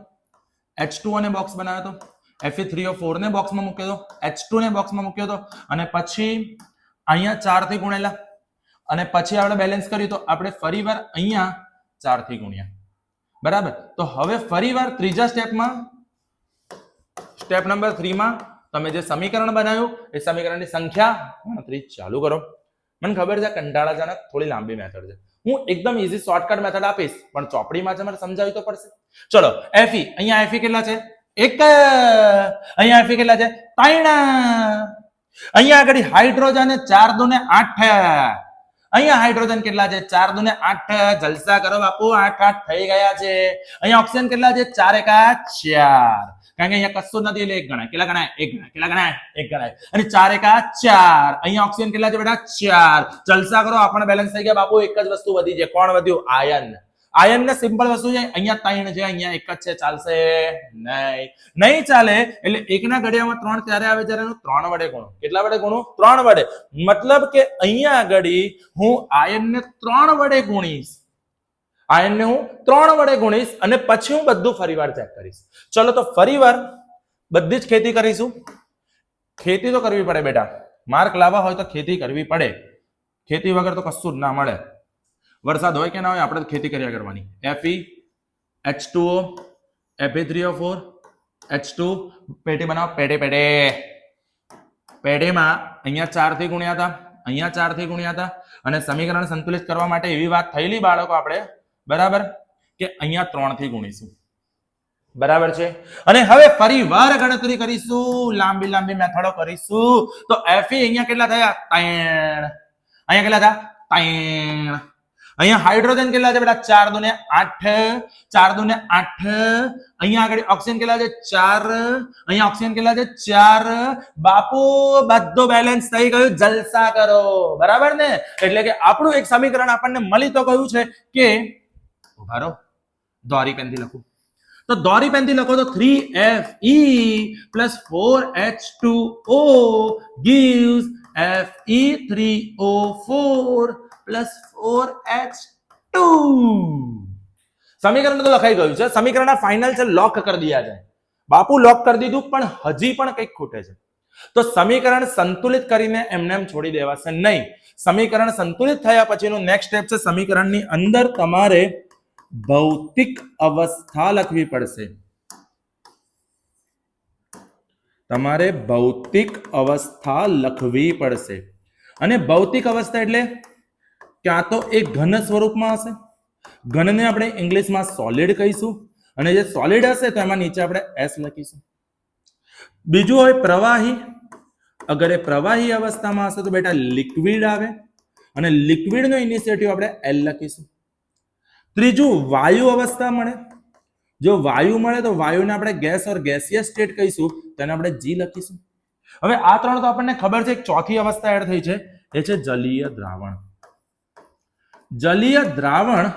H2O ને બોક્સ બનાવ્યો હતો, Fe3O4 ને બોક્સમાં મૂક્યો હતો, H2 ને બોક્સમાં મૂક્યો હતો, અને પછી અહીંયા 4 થી ગુણેલા, અને પછી આપણે બેલેન્સ કર્યું તો આપણે ફરીવાર અહીંયા 4 થી ગુણ્યા. બરાબર? તો હવે ફરીવાર ત્રીજા સ્ટેપમાં, સ્ટેપ નંબર 3 માં તમે જે સમીકરણ બનાવ્યું એ સમીકરણની સંખ્યા ગણતરી ચાલુ કરો. મને ખબર છે કંટાળાજનક થોડી લાંબી મેથડ છે. હું એકદમ ઈઝી શોર્ટકટ મેથડ આપીશ પણ ચોપડીમાં છે મારે સમજાવી તો પડશે. ચલો Fe, અહીંયા Fe કેટલા છે? 1. અહીંયા Fe કેટલા છે? 3. અહીંયા આગળ હાઇડ્રોજન 4 દુ 8. અહીંયા હાઇડ્રોજન કેટલા છે? 4 દુ 8. જલસા કરો બાપુ, 8 8 થઈ ગયા છે. અહીંયા ઓક્સિજન કેટલા છે? 4 1 4. કારણ કે અહીંયા કશું નથી એટલે 1 ગણાય. કેટલા ગણાય? 1 ગણાય. કેટલા ગણાય? 1 ગણાય. અને 4 1 4. અહીંયા ઓક્સિજન કેટલા છે બેટા? 4. જલસા કરો, આપણને બેલેન્સ થઈ ગયા બાપુ. એક જ વસ્તુ વધી છે. કોણ વધ્યું? આયન. આયન ને સિમ્પલ વસ્તુ છે. અહીંયા 3 છે, અહીંયા 1 જ છે. ચાલશે નહીં? નહીં ચાલે. એટલે 1 ના ઘડિયામાં 3 ત્યારે આવે જ્યારે એનું 3 વડે ગુણો. કેટલા વડે ગુણો? 3 વડે. મતલબ કે અહીંયા આગળ હું આયનને 3 વડે ગુણીશ. આયનને હું 3 વડે ગુણીશ અને પછી હું બધું ફરીવાર ચેક કરીશ. ચલો તો ફરીવાર બધી જ ખેતી કરીશું. ખેતી તો કરવી પડે બેટા. માર્ક લાવવા હોય તો ખેતી કરવી પડે. ખેતી વગર તો કશું જ ના મળે. વરસાદ હોય કે ના હોય આપણે ખેતી કર્યા કરવાની. Fe, H2O, Fe3O4, H2 પેટી બનાવો. પેટીમાં અહીંયા 4 થી ગુણ્યા હતા, અહીંયા 4 થી ગુણ્યા હતા, અને સમીકરણ સંતુલિત કરવા માટે એવી વાત થયેલી બાળકો આપણે, બરાબર, કે અહીંયા 3 થી ગુણીશું. બરાબર છે? અને હવે ફરીવાર ગણતરી કરીશું, લાંબી લાંબી મેથડો કરીશું. તો Fe અહીંયા કેટલા થયા? 3. અહીંયા કેટલા થયા? 3. અહીંયા હાઇડ્રોજન કેટલા છે બેટા? 4 દુ 8. 4 દુ 8. અહીંયા આગળ ઓક્સિજન કેટલા છે? 4. અહીંયા ઓક્સિજન કેટલા છે? 4. બાપુ બધું બેલેન્સ થઈ ગયું. જલસા કરો. બરાબર ને? એટલે કે આપણું એક સમીકરણ આપણને મળી તો ગયું છે કે ઉભા રહો, દોરી પેનથી લખું તો દોરી પેનથી લખો તો 3Fe plus 4H2O gives Fe3O4 plus 4H2. સમીકરણ તો લખાઈ ગયું છે. સમીકરણ ફાઇનલ છે, લોક કરી દિયા જાય. બાપુ લોક કરી દીધું પણ હજી પણ કંઈક ખૂટે છે. તો સમીકરણ સંતુલિત કરીને એમને એમ છોડી દેવાશે નહીં. સમીકરણ સંતુલિત થયા પછીનું નેક્સ્ટ સ્ટેપ છે સમીકરણની અંદર તમારે ભૌતિક અવસ્થા લખવી પડશે. તમારે ભૌતિક અવસ્થા લખવી પડશે. અને ભૌતિક અવસ્થા એટલે ક્યાં તો એ ઘન સ્વરૂપમાં હશે, ઘનને આપણે ઇંગ્લિશમાં સોલિડ કહીશું, અને જે સોલિડ હશે તો એમાં નીચે આપણે એસ લખીશું. બીજું હોય પ્રવાહી. અગર એ પ્રવાહી અવસ્થામાં હશે તો બેટા લિક્વિડ આવે, અને લિક્વિડનો ઇનિશિયેટિવ આપણે એલ લખીશું. ત્રીજું વાયુ અવસ્થા મળે. જો વાયુ મળે તો વાયુને આપણે ગેસ ઓર ગેસિયસ સ્ટેટ કહીશું, તેને આપણે જી લખીશું. હવે આ ત્રણ તો આપણને ખબર છે. એક ચોથી અવસ્થા એડ થઈ છે, એ છે જલીય દ્રાવણ. જલીય દ્રાવણ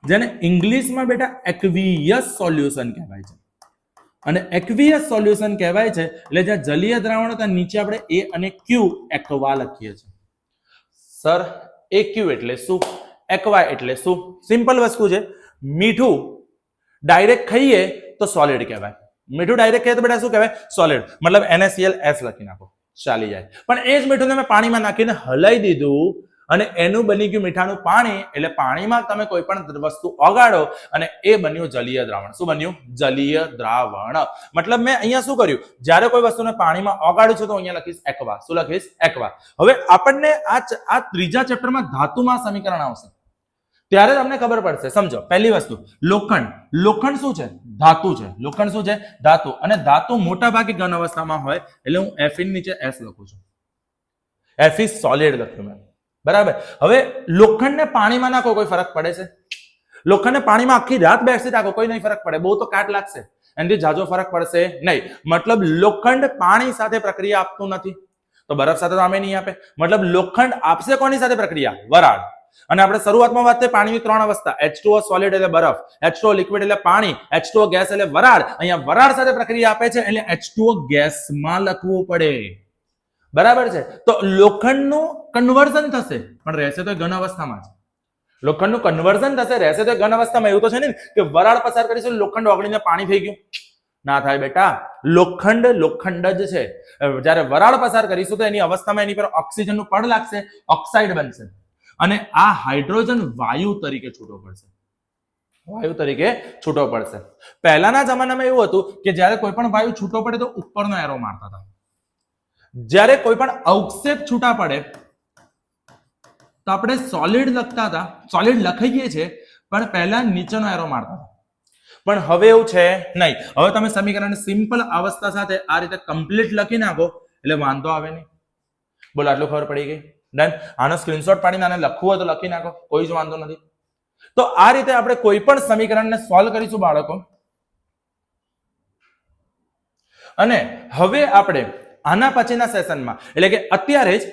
જેને ઇંગ્લિશમાં બેટા એક્વિયસ સોલ્યુશન કહેવાય છે. અને એક્વિયસ સોલ્યુશન કહેવાય છે એટલે જ્યાં જલીય દ્રાવણ ત્યાં નીચે આપણે એ અને ક્યુ એક્વા લખીએ છીએ. સર એ ક્યુ એટલે શું, એક્વા એટલે શું? સિમ્પલ વસ્તુ છે. મીઠું ડાયરેક્ટ ખાઈએ તો સોલિડ કહેવાય. મીઠું ડાયરેક્ટ ખાઈએ તો બેટા શું કહેવાય? સોલિડ. મતલબ NaCl S લખી નાખો, ચાલી જાય. પણ એ જ મીઠું તમે પાણીમાં નાખીને હલાઈ દીધું અને એનું બની ગયું મીઠાનું પાણી. એટલે પાણીમાં તમે કોઈ પણ વસ્તુ ઓગાળો અને એ બન્યું જલીય દ્રાવણ. શું બન્યું? જલીય દ્રાવણ. મતલબ મેં અહીંયા શું કર્યું? જ્યારે કોઈ વસ્તુને પાણીમાં ઓગાળ્યું છે તો અહીંયા લખીશ એક્વા. શું લખીશ? એક્વા. હવે આપણને આ ત્રીજા ચેપ્ટરમાં ધાતુમાં સમીકરણ આવશે ત્યારે તમને ખબર પડશે. સમજો પહેલી વસ્તુ લોખંડ. લોખંડ શું છે? ધાતુ છે. લોખંડ શું છે? ધાતુ. અને ધાતુ મોટા ભાગે ઘન અવસ્થામાં હોય એટલે હું F નીચે S લખું છું. F ઇઝ સોલિડ લખ્યું મેં. બરાબર. હવે લોખંડને પાણીમાં નાખો, કોઈ ફરક પડે છે? લોખંડને પાણીમાં આખી રાત બેસી રાખો, કોઈ નહીં ફરક પડે. બહુ તો કાટ લાગશે, એનાથી જાજો ફરક પડશે નહીં. મતલબ લોખંડ પાણી સાથે પ્રક્રિયા આપતું નથી, તો બરફ સાથે તો આમે નહીં આપે. મતલબ લોખંડ આપશે કોની સાથે પ્રક્રિયા? વરાળ. અને આપણે શરૂઆતમાં વાત થઈ પાણીની ત્રણ અવસ્થા, H2O સોલિડ એટલે બરફ, H2O લિક્વિડ એટલે પાણી, H2O ગેસ એટલે વરાળ. અહીંયા વરાળ સાથે પ્રક્રિયા આપે છે એટલે H2O ગેસમાં લખવું પડે. બરાબર છે. તો લોખંડનું કન્વર્ઝન થશે પણ રહેશે તો ઘન અવસ્થામાં જ. લોખંડનું કન્વર્ઝન થશે, રહેશે તો ઘન અવસ્થામાં. એવું તો છે ને કે વરાળ પસાર કરીશું લોખંડ ઓગળીને પાણી થઈ ગયું? ના થાય બેટા. લોખંડ જ છે. જ્યારે વરાળ પસાર કરીશું તો એની અવસ્થામાં એની પર ઓક્સિજનનું પડ લાગશે, ઓક્સાઇડ બનશે, અને આ હાઇડ્રોજન વાયુ તરીકે છૂટો પડશે. વાયુ તરીકે છૂટો પડશે. પહેલાના જમાનામાં એવું હતું કે જ્યારે કોઈ પણ વાયુ છૂટો પડે તો ઉપરનો એરો મારતા હતા. જ્યારે કોઈ પણ અવક્ષેપ છૂટા પડે તો આપણે સોલિડ લખતા હતા, સોલિડ લખાઈએ છીએ, પણ પહેલા નીચેનો એરો મારતા હતા. પણ હવે એવું છે નહીં. હવે તમે સમીકરણ સિમ્પલ અવસ્થા સાથે આ રીતે કમ્પ્લીટ લખી નાખો એટલે વાંધો આવે નહીં. બોલો આટલું ખબર પડી ગઈ? ડન. આનો સ્ક્રીનશોટ પાડીને આને લખવું હોય તો લખી નાખો, કોઈ જ વાંધો નથી. તો આ રીતે આપણે કોઈ પણ સમીકરણને સોલ્વ કરીશું બાળકો. અને હવે આપણે આના પછીના સેશનમાં એટલે કે અત્યારે જ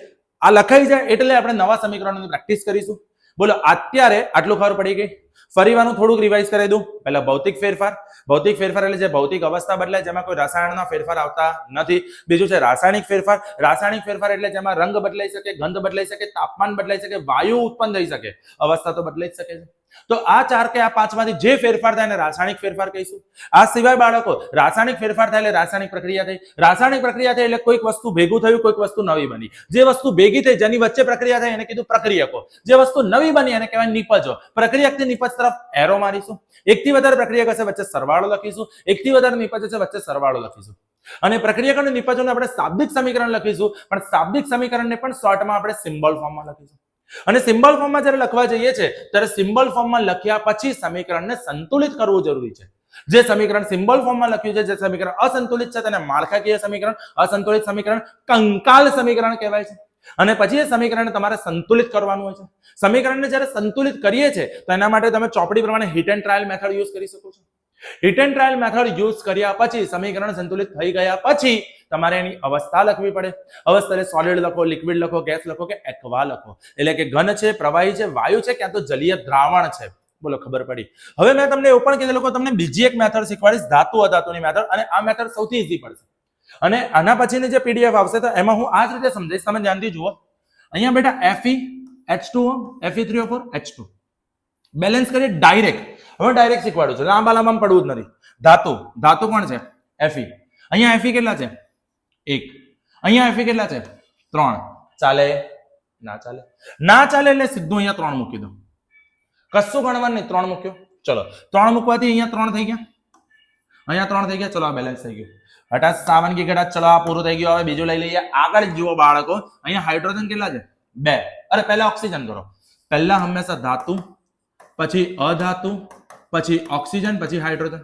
આ લખાઈ જાય એટલે આપણે નવા સમીકરણોની પ્રેક્ટિસ કરીશું. બોલો અત્યારે આટલું ખબર પડી ગઈ? ફરીવાનું થોડુંક રિવાઇઝ કરી દઉં. પહેલા ભૌતિક ફેરફાર. ભૌતિક ફેરફાર એટલે જે ભૌતિક અવસ્થા બદલાય જેમાં કોઈ રસાયણના ફેરફાર આવતા નથી. બીજું છે રાસાયણિક ફેરફાર. રાસાયણિક ફેરફાર એટલે જેમાં રંગ બદલાઈ શકે, ગંધ બદલાઈ શકે, તાપમાન બદલાઈ શકે, વાયુ ઉત્પન્ન થઈ શકે, અવસ્થા તો બદલાઈ જ શકે છે. તો આ ચાર કે આ પાંચમાંથી જે ફેરફાર થાય એને રાસાયણિક ફેરફાર કહીશું. આ સિવાય બાળકો રાસાયણિક ફેરફાર થાય એટલે રાસાયણિક પ્રક્રિયા થઈ. રાસાયણિક પ્રક્રિયા થઈ એટલે કોઈક વસ્તુ ભેગું થયું, કોઈક વસ્તુ નવી બની. જે વસ્તુ ભેગી થઈ જેની વચ્ચે પ્રક્રિયા થઈ એને કીધું પ્રક્રિયકો. જે વસ્તુ નવી બની એને કહેવાય નિપજો. પ્રક્રિયકથી નિપજ તરફ એરો મારીશું. એકથી વધારે પ્રક્રિયક હશે વચ્ચે સરવાળો લખીશું, એકથી વધારે નિપજ હશે વચ્ચે સરવાળો લખીશું. અને પ્રક્રિયક અને નિપજોને આપણે શાબ્દિક સમીકરણ લખીશું, પણ શાબ્દિક સમીકરણને પણ શોર્ટમાં આપણે સિમ્બોલ ફોર્મમાં લખીશું. અને સિમ્બોલ ફોર્મમાં જ્યારે લખવા જઈએ છે ત્યારે સિમ્બોલ ફોર્મમાં લખ્યા પછી સમીકરણને સંતુલિત કરવું જરૂરી છે. જે સમીકરણ સિમ્બોલ ફોર્મમાં લખ્યું છે, જે સમીકરણ અસંતુલિત છે તેને માળખાકીય સમીકરણ, અસંતુલિત સમીકરણ, કંકાલ સમીકરણ કહેવાય છે. અને પછી એ સમીકરણને તમારે સંતુલિત કરવાનું હોય છે. સમીકરણને જ્યારે સંતુલિત કરીએ છીએ તો એના માટે તમે ચોપડી પ્રમાણે hit and trial method use કરી શકો છો. Hit and trial method use કર્યા પછી સમીકરણ સંતુલિત થઈ ગયા પછી તમારે એની અવસ્થા લખવી પડે. અવસ્થા એટલે સોલિડ લખો, લિક્વિડ લખો, ગેસ લખો કે એક્વા લખો. એટલે કે ઘન છે, પ્રવાહી છે, વાયુ છે, ક્યાં તો જલીય દ્રાવણ છે. બોલો ખબર પડી? હવે મેં તમને એવું પણ કીધું, લોકો તમને બીજી એક મેથડ શીખવાડીશ, ધાતુ અધાતુની મેથડ, અને આ મેથડ સૌથી ઈઝી પડશે. અને આના પછીની જે પીડીએફ આવશે તો એમાં હું આ જ રીતે સમજાવીશ. તમે ધ્યાનથી જુઓ. અહીંયા બેટા Fe H2O Fe3O4 H2 balance કરીએ ડાયરેક્ટ. હવે ડાયરેક્ટ શીખવાડું છું, લાંબા લાંબા પડવું જ નથી. ધાતુ કોણ છે? Fe. અહીંયા Fe કેટલા છે? 1. અહીંયા Fe કેટલા છે? 3. ચાલે? ના ચાલે. ના ચાલે એટલે સીધું અહીંયા 3 મૂકી દો. કશું ગણવાનું નહીં, 3 મૂક્યો. ચલો 3 મૂકવાથી અહીંયા 3 થઈ ગયા, અહીંયા 3 થઈ ગયા. ચલો આ બેલેન્સ થઈ ગયું. હટાત 57 ઘટાત. ચલો આ પૂરું થઈ ગયું. હવે બીજું લઈ લઈએ. આગળ જુઓ બાળકો, અહીંયા હાઇડ્રોજન કેટલા છે? 2. અરે પહેલા ઓક્સિજન કરો. પહેલા હંમેશા ધાતુ, પછી અધાતુ, પછી ઓક્સિજન, પછી હાઇડ્રોજન.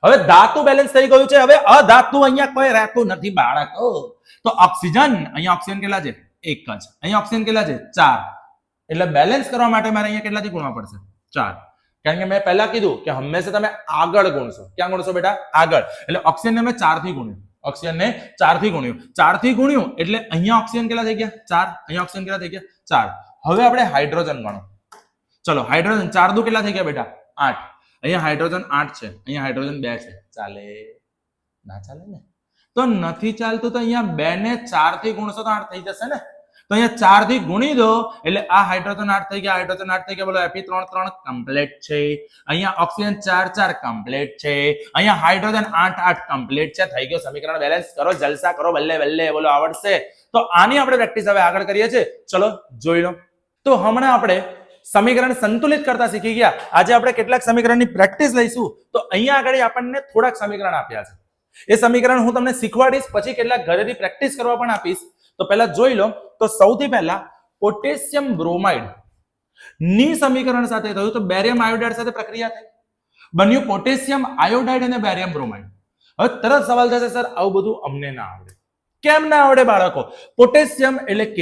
હવે ધાતુ બેલેન્સ થઈ ગયું છે. હવે અધાતુ અહીંયા કોઈ રહેતું નથી બાળકો. તો ઓક્સિજન, અહીંયા ઓક્સિજન કેટલા છે? 1 જ. અહીંયા ઓક્સિજન કેટલા છે? 4. એટલે બેલેન્સ કરવા માટે મારે અહીંયા કેટલાથી ગુણવા પડશે? 4. કારણ કે મેં પહેલા કીધું કે હંમેશા તમે આગળ ગુણશો. ક્યાં ગુણશો બેટા? આગળ. એટલે ઓક્સિજનને મેં 4 થી ગુણ્યું. ઓક્સિજનને 4 થી ગુણ્યું. 4 થી ગુણ્યું એટલે અહીંયા ઓક્સિજન કેટલા થઈ ગયા? 4. અહીંયા ઓક્સિજન કેટલા થઈ ગયા? 4. હવે આપણે હાઇડ્રોજન ગણો. ચલો હાઇડ્રોજન 4 દુ કેટલા થઈ ગયા બેટા? 8. અહીંયા હાઇડ્રોજન 8 છે, અહીંયા હાઇડ્રોજન 2 છે. ચાલે? ના ચાલે ને. તો નથી ચાલતું તો અહીંયા 2 ને 4 થી ગુણશો તો 8 થઈ જશે ને. તો અહીંયા 4 થી ગુણી દો એટલે આ હાઇડ્રોજન 8 થઈ ગયા, હાઇડ્રોજન 8 થઈ ગયા. બોલો Fe3 3 કમ્પ્લીટ છે. અહીંયા ઓક્સિજન 4 4 કમ્પ્લીટ છે. અહીંયા હાઇડ્રોજન 8 8 કમ્પ્લીટ છે. થઈ ગયો સમીકરણ. બેલેન્સ કરો, જલસા કરો, બલ્લે બલ્લે. બોલો આવડશે. તો આની આપણે પ્રેક્ટિસ હવે આગળ કરીએ છીએ. ચલો જોઈ લો. તો હમણાં આપણે સમીકરણ સંતુલિત કરતા શીખી ગયા. આજે આપણે કેટલાક સમીકરણની પ્રેક્ટિસ લઈશું. તો અહીંયા આગળ આપણને થોડાક સમીકરણ આપ્યા છે. એ સમીકરણ હું તમને શીખવાડીશ, પછી કેટલાક ઘરેથી પ્રેક્ટિસ કરવા પણ આપીશ. તો પહેલા જોઈ લો. તો સૌથી પહેલા પોટેશિયમ બ્રોમાઇડ ની સમીકરણ સાથે થયું તો બેરિયમ આયોડાઇડ સાથે પ્રક્રિયા થઈ, બન્યું પોટેશિયમ આયોડાઇડ અને બેરિયમ બ્રોમાઇડ. હવે તરત સવાલ થશે, સર આવું બધું અમને ના આવડે. કેમ ના આવડે બાળકો? પોટેશિયમ એટલે K+,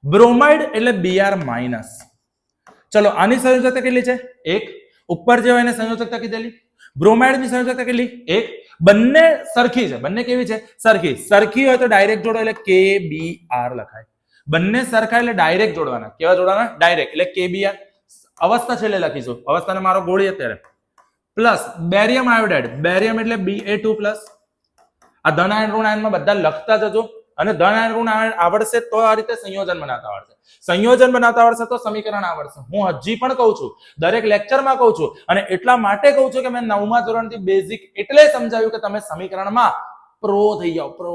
બ્રોમાઇડ એટલે Br-. ચલો આની સંયોજકતા કેટલી છે? 1. ઉપર જે હોય એને સંયોજકતા કીધેલી. બ્રોમાઇડ ની સંયોજકતા કેટલી? 1. બંને સરખી છે. બંને કેવી છે? સરખી. સરખી હોય તો ડાયરેક્ટ જોડો એટલે KBr લખાય. બંને સરખા એટલે ડાયરેક્ટ જોડવાના. કેવા જોડવાના? ડાયરેક્ટ. એટલે KBr. અવસ્થા છેલ્લે લખીશું. અવસ્થાને મારો ગોળી અત્યારે. Plus barium iodide. બેરિયમ એટલે Ba2+. આ ધન આયન ઋણ આયનમાં બધા લખતા જજો. અને ધન આયન ઋણ આયન આવડશે તો આ રીતે સંયોજન બનાવતા આવડશે. સંયોજન બનાવતા આવડશે તો સમીકરણ આવડશે. હું હજી પણ કહું છું, દરેક લેક્ચરમાં કહું છું, અને એટલા માટે કહું છું કે મેં 9મા ધોરણથી બેઝિક એટલે સમજાવ્યું કે તમે સમીકરણમાં પ્રો થઈ જાઓ. પ્રો.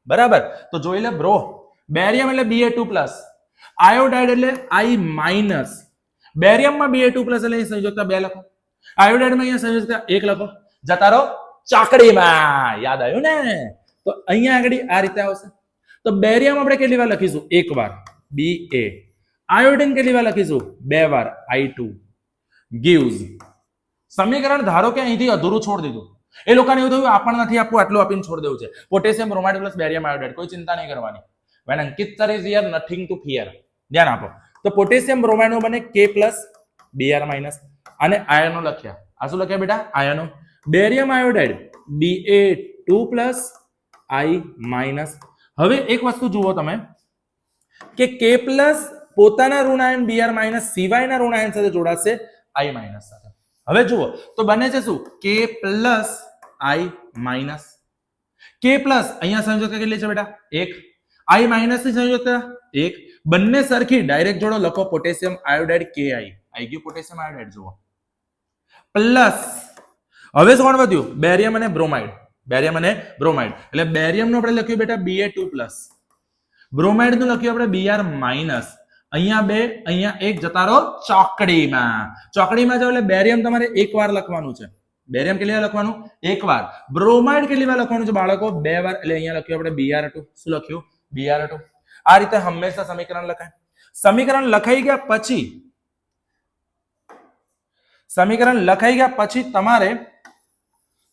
બરાબર. તો જોઈ લે બ્રો. બેરિયમ એટલે Ba2+, આયોડાઇડ એટલે I-. બેરિયમમાં Ba2+ એટલે અહીં સંયોજકતા 2 લખો, આયોડાઇડમાં અહીંયા સંયોજકતા 1 લખો. જતા રહો ચાકડીમાં. યાદ આવ્યું ને? તો અહીંયા આગળ આ રીતે આવશે. તો બેરિયમ આપણે કેટલી વાર લખીશું? 1 વાર Ba. આયોડિન કેટલી વાર લખીશું? 2 વાર I2. gives. સમીકરણ ધારો કે અહીંથી અધૂરું છોડી દીધું. એ લોકોને એવું થયું આપણ નથી આપવું, આટલું આપીને છોડી દેવું છે. Potassium bromide plus barium iodide. કોઈ ચિંતા નહીં કરવાની. when Ankit sir is here, nothing to fear. ધ્યાન આપો. તો પોટેશિયમ બ્રોમાઇડ નું બને K+, Br-. અને આયનો લખ્યા. આ શું લખ્યા બેટા? આયનો. Barium iodide Ba2+, I-. હવે એક વસ્તુ જુઓ તમે કે K+ પોતાના ઋણાયન Br- સિવાયના ઋણાયન સાથે જોડાશે I- સાથે. હવે જુઓ તો બને છે શું? K+, I-. K+ અહીંયા સંયોજકતા કેટલી છે બેટા? 1. I- ની સંયોજકતા 1. બંને સરખી. ડાયરેક્ટ જોડો, લખો પોટેશિયમ આયોડાઇડ Ki. આઈ ગયું પોટેશિયમ આયોડાઇડ. જુઓ પ્લસ. હવે શું વધ્યું? બેરિયમ અને બ્રોમાઇડ. બેરિયમ અને બ્રોમાઇડ એટલે બેરિયમ નું આપણે લખ્યું બેટા Ba2+, બ્રોમાઇડ નું લખ્યું આપણે Br-. અહીંયા 2, અહીંયા 1. જતા રહો ચોકડીમાં. ચોકડીમાં જાઓ એટલે બેરિયમ તમારે 1 વાર લખવાનું છે. બેરિયમ કેટલી વાર લખવાનું? 1 વાર. બ્રોમાઇડ કેટલી વાર લખવાનું છે બાળકો? 2 વાર. એટલે અહીંયા લખ્યું આપણે Br2. શું લખ્યું? Br2. આ રીતે હંમેશા સમીકરણ લખાય. સમીકરણ લખાઈ ગયા પછી તમારે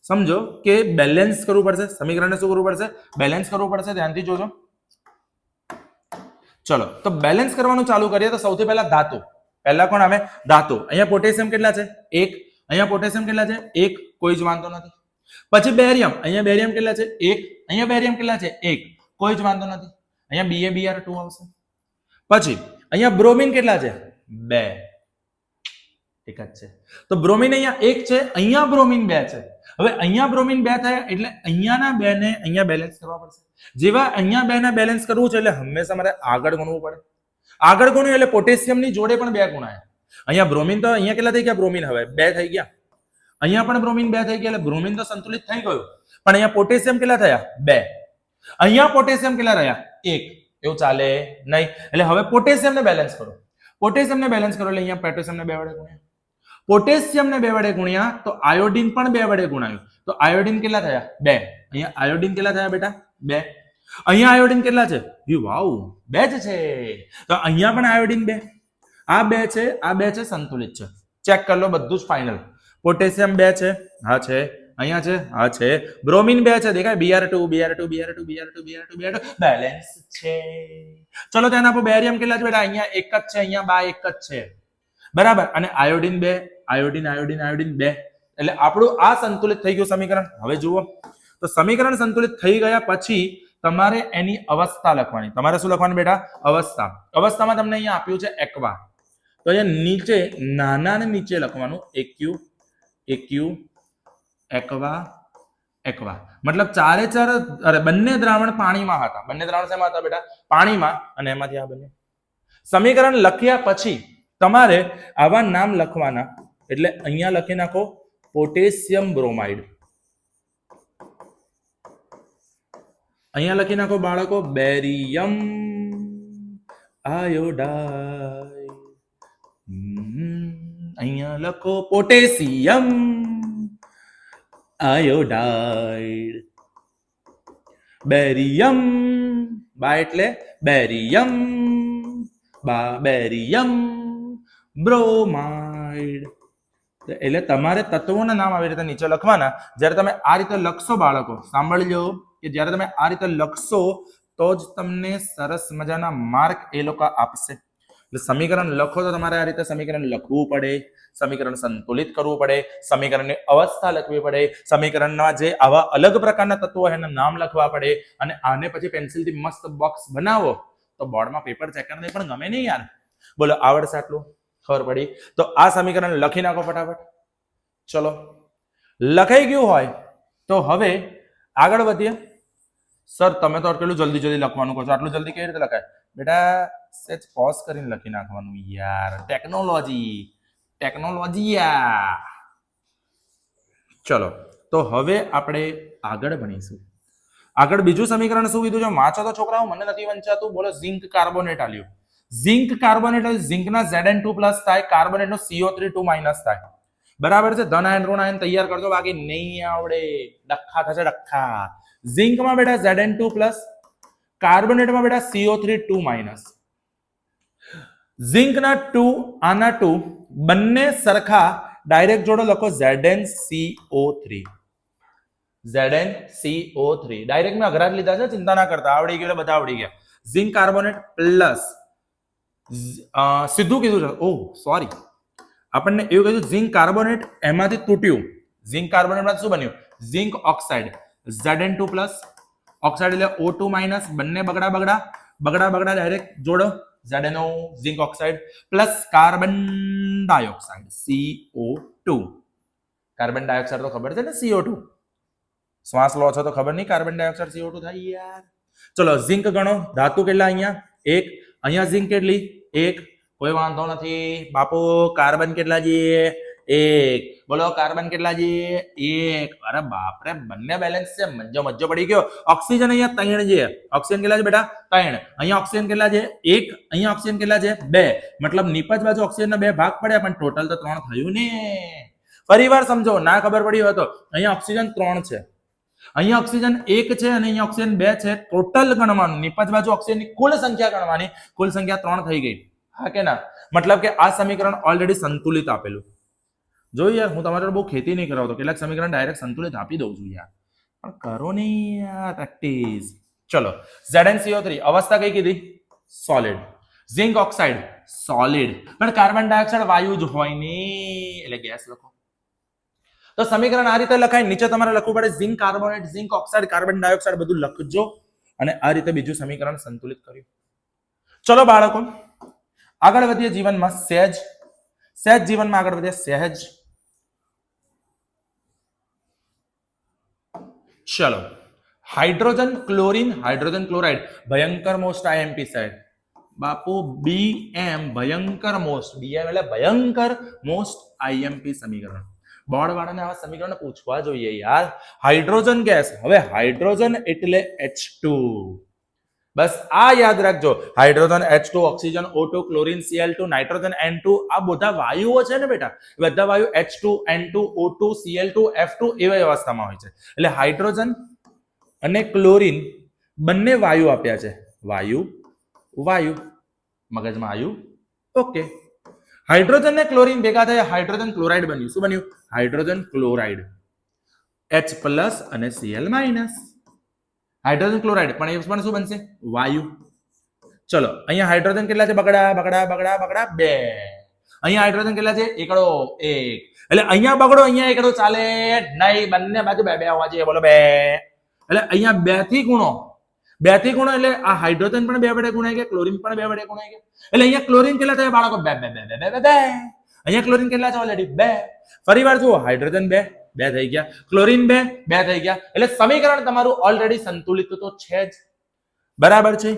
સમજો કે બેલેન્સ કરવું પડશે. સમીકરણને શું કરવું પડશે? બેલેન્સ કરવું પડશે. ધ્યાનથી જોજો. ચલો તો બેલેન્સ કરવાનું ચાલુ કરીએ. તો સૌથી પહેલા ધાતુ. પહેલા કોણ આવે? ધાતુ. અહીંયા પોટેશિયમ કેટલા છે? 1. અહીંયા પોટેશિયમ કેટલા છે? 1. કોઈ જ વાંધો નથી. પછી બેરિયમ. અહીંયા બેરિયમ કેટલા છે? 1. અહીંયા બેરિયમ કેટલા છે? 1. કોઈ જ વાંધો નથી. અહીંયા Br2 આવશે. પછી અહીંયા બ્રોમિન કેટલા છે? 2. એક જ છે. તો બ્રોમિન અહીંયા 1 છે, અહીંયા બ્રોમિન 2 છે. હવે અહીંયા બ્રોમિન 2 થયા એટલે અહીંયાના 2 ને અહીંયા બેલેન્સ કરવા પડશે. જેવા અહીંયા 2 ના બેલેન્સ કરવું છે એટલે હંમેશા મારે આગળ ગણવું પડે. આગળ ગણ્યું એટલે પોટેશિયમની જોડે પણ 2 ગુણાયા. અહીંયા બ્રોમિન તો અહીંયા કેટલા થઈ ગયા? બ્રોમિન હવે 2 થઈ ગયા. અહીંયા પણ બ્રોમિન 2 થઈ ગયા એટલે બ્રોમિન તો સંતુલિત થઈ ગયું. પણ અહીંયા પોટેશિયમ કેટલા થયા? 2. અહીંયા પોટેશિયમ કેટલા રહ્યા? 1. એવું ચાલે નહીં. એટલે હવે પોટેશિયમને બેલેન્સ કરો. પોટેશિયમને બેલેન્સ કરો એટલે અહીંયા પોટેશિયમને 2 વડે ગુણ્યા. પોટેશિયમને 2 વડે ગુણ્યા તો આયોડિન પણ 2 વડે ગુણાયું. તો આયોડિન કેટલા થયા? 2. અહીંયા આયોડિન કેટલા થયા બેટા? 2. અહીંયા આયોડિન કેટલા છે? વાવ, 2 જ છે. તો અહીંયા પણ આયોડિન 2. આ 2 છે, આ 2 છે, સંતુલિત છે. ચેક કરી લો, બધું જ ફાઇનલ. પોટેશિયમ 2 છે, હા છે. અહીંયા છે, હા છે. બ્રોમિન 2 છે, દેખાય? Br2 Br2 Br2 Br2 Br2 Br2 balance છે. ચલો ત્યાં આપો બેરિયમ કેટલા છે બેટા? અહીંયા 1 જ છે, અહીંયા 1 જ છે. બરાબર. અને આયોડિન 2, આયોડિન આયોડિન આયોડિન 2. એટલે આપણું આ સંતુલિત થઈ ગયું સમીકરણ. હવે જુઓ તો સમીકરણ સંતુલિત થઈ ગયા પછી તમારે એની અવસ્થા લખવાની. તમારે શું લખવાનું બેટા? અવસ્થા. અવસ્થામાં તમને અહીંયા આપ્યું છે એક્વા. તો અહીંયા નીચે નાના ને નીચે લખવાનું એક્યુ એક્યુ એક્વા એક્વા. મતલબ ચારે ચાર બંને દ્રાવણ પાણીમાં હતા. બંને દ્રાવણ શેમાં હતા બેટા? પાણીમાં. અને એમાંથી આ બંને સમીકરણ લખ્યા પછી તમારે આવા નામ લખવાના. એટલે અહીંયા લખી નાખો પોટેશિયમ બ્રોમાઇડ. અહીંયા લખી નાખો બાળકો બેરિયમ આયોડાઇડ. અહીંયા લખો પોટેશિયમ આયોડાઇડ. બેરિયમ બા એટલે બેરિયમ બા બેરિયમ બ્રોમાઇડ. એટલે તમારે તત્વોના નામ આવી રીતે નીચે લખવાના. જ્યારે તમે આ રીતે લખશો બાળકો, સાંભળજો કે જ્યારે તમે આ રીતે લખશો તો જ તમને સરસ મજાના માર્ક એ લોકો આપશે. એટલે સમીકરણ લખો તો તમારે આ રીતે સમીકરણ લખવું પડે, સમીકરણ સંતુલિત કરવું પડે, સમીકરણની અવસ્થા લખવી પડે, સમીકરણના જે આવા અલગ પ્રકારના તત્વો એના નામ લખવા પડે. અને આને પછી પેન્સિલથી મસ્ત બોક્સ બનાવો તો બોર્ડમાં પેપર ચેક કરીને પણ ગમે નહીં યાર. બોલો, આવડશે આટલું? ખબર પડી? તો આ સમીકરણ લખી નાખો ફટાફટ. ચલો, લખાઈ ગયું હોય તો હવે આગળ વધીએ. સર તમે તો કેટલું જલ્દી જલ્દી લખવાનું કહો છો, આટલું જલ્દી કેવી રીતે લખાય? બેટા સેજ પોઝ કરીને લખી નાખવાનું યાર. ટેકનોલોજી ટેકનોલોજી યાર. ચલો, તો હવે આપણે આગળ ભણીશું. આગળ બીજું સમીકરણ શું કીધું છે વાંચો તો છોકરાઓ, મને નથી વંચાતું. બોલો, ઝિંક કાર્બોનેટ આલ્યું. ઝિંક કાર્બોનેટ ઝિંકના Zn2+ થાય, કાર્બોનેટનો CO3 2- થાય. બરાબર છે? ધન આયન ઋણ આયન તૈયાર કરજો, બાકી નહીં આવડે. ડખ્ખા થશે ડખ્ખા. ઝિંકમાં બેટા Zn2+, કાર્બોનેટમાં બેટા CO3 2-. ઝિંકના 2 આના 2 બંને સરખા ડાયરેક્ટ જોડો, લખો ZnCO3. ZnCO3 ડાયરેક્ટ મેં અઘરા જ લીધા છે, ચિંતા ના કરતા. આવડી ગયું, બધા આવડી ગયા. ઝિંક કાર્બોનેટ પ્લસ સીધું કીધું છે. ઓહ સોરી, આપણને એવું કીધું ઝિંક કાર્બોનેટ એમાંથી તૂટ્યું. ઝિંક કાર્બોનેટમાંથી શું બન્યું? Zinc oxide. Zn2+, ઓક્સાઇડ એટલે O2-, બંને બગડા બગડા બગડા બગડા ડાયરેક્ટ જોડો. ZnO zinc oxide plus carbon dioxide CO2. Carbon dioxide તો ખબર છે ને, CO2. શ્વાસ લો છો તો ખબર નહીં કાર્બન ડાયોક્સાઇડ CO2 થાય યાર. ચલો, ઝિંક ગણો. ધાતુ કેટલા? અહીંયા 1. અહીંયા ઝિંક કેટલી? 1. કોઈ વાંધો નથી બાપુ. કાર્બન કેટલા છે? 1. બોલો, કાર્બન કેટલા છે? 1. અરે બાપરે, બંને બેલેન્સ છે. મજો મજો પડી ગયો. ઓક્સિજન અહીંયા 3 છે. ઓક્સિજન કેટલા છે બેટા? 3. અહીંયા ઓક્સિજન કેટલા છે? 1. અહીંયા ઓક્સિજન કેટલા છે? 2. મતલબ નીપજ બાજુ ઓક્સિજનના 2 ભાગ પડ્યા, પણ ટોટલ તો 3 થયું ને. ફરી વાર સમજો, ના ખબર પડી હોય તો. અહીંયા ઓક્સિજન 3 છે, અહીંયા ઓક્સિજન 1 છે, અને અહીંયા ઓક્સિજન 2 છે. ટોટલ ગણવાનું, નીપજ બાજુ ઓક્સિજનની કુલ સંખ્યા ગણવાની. કુલ સંખ્યા 3 થઈ ગઈ. હા કે ના? મતલબ કે આ સમીકરણ ઓલરેડી સંતુલિત આપેલું. જો યાર, હું તમારે બહુ ખેતી નહીં કરાવતો, કેટલાક સમીકરણ ડાયરેક્ટ સંતુલિત આપી દઉં છું યાર, પણ કરો નહીં યાર પ્રેક્ટિસ. ચલો, ZnCO3 અવસ્થા કઈ કીધી? સોલિડ. ઝિંક ઓક્સાઇડ સોલિડ, પણ કાર્બન ડાયોક્સાઇડ વાયુ જ હોય ને, એટલે ગેસ લખો. તો સમીકરણ આ રીતે લખાય. નીચે તમારે લખવું પડે zinc carbonate, zinc oxide, carbon dioxide બધું લખજો. અને આ રીતે બીજું સમીકરણ સંતુલિત કર્યું. ચલો બાળકો, આગળ વધીએ જીવનમાં. સહેજ જીવનમાં આગળ વધીએ. સહેજ. ચલો, હાઇડ્રોજન ક્લોરીન, હાઇડ્રોજન ક્લોરાઇડ ભયંકર મોસ્ટ આઈએમપી સાઇડ. બાપુ BM ભયંકર મોસ્ટ, BM એટલે ભયંકર મોસ્ટ આઈએમપી સમીકરણ. બોર્ડ વાળાને આવા સમીકરણ પૂછવા જોઈએ યાર. Hydrogen gas. હવે હાઇડ્રોજન એટલે H2. બસ આ યાદ રાખજો. Hydrogen H2, oxygen O2, chlorine Cl2, nitrogen N2. આ બધા વાયુઓ છે ને બેટા, બધા વાયુ H2, N2, O2, Cl2, F2 એવી અવસ્થામાં હોય છે. એટલે હાઇડ્રોજન અને ક્લોરીન બંને વાયુ આપ્યા છે, વાયુ વાયુ, મગજમાં આવ્યું? ઓકે. હાઇડ્રોજન ને ક્લોરીન ભેગા થયા હાઇડ્રોજન ક્લોરાઇડ બન્યું. શું બન્યું? હાઇડ્રોજન ક્લોરાઇડ, H પ્લસ અને Cl માઇનસ. હાઇડ્રોજન ક્લોરાઇડ પણ એ પણ શું બનશે? વાયુ. ચલો અહીંયા હાઇડ્રોજન કેટલા છે? બગડા બગડા બગડા બગડા 2. અહીંયા હાઇડ્રોજન કેટલા છે? એકડો 1. એટલે અહીંયા બગડો અહીંયા એકડો ચાલે નહીં, બંને બાજુ 2 2 હોવા જોઈએ. બોલો 2. એટલે અહીંયા 2 થી ગુણો, 2 થી ગુણો એટલે આ હાઇડ્રોજન પણ 2 વડે ગુણાઈ ગયા, ક્લોરીન પણ 2 વડે ગુણાઈ ગયા. એટલે અહીંયા ક્લોરીન કેટલા થયા બાળકો? 2 2 2 2 2 2. અહીંયા ક્લોરીન કેટલા છે ઓલરેડી? 2. ફરીવાર જુઓ, હાઇડ્રોજન 2 2 થઈ ગયા, ક્લોરીન 2 2 થઈ ગયા. એટલે સમીકરણ તમારું ઓલરેડી સંતુલિત તો છે જ. બરાબર છે.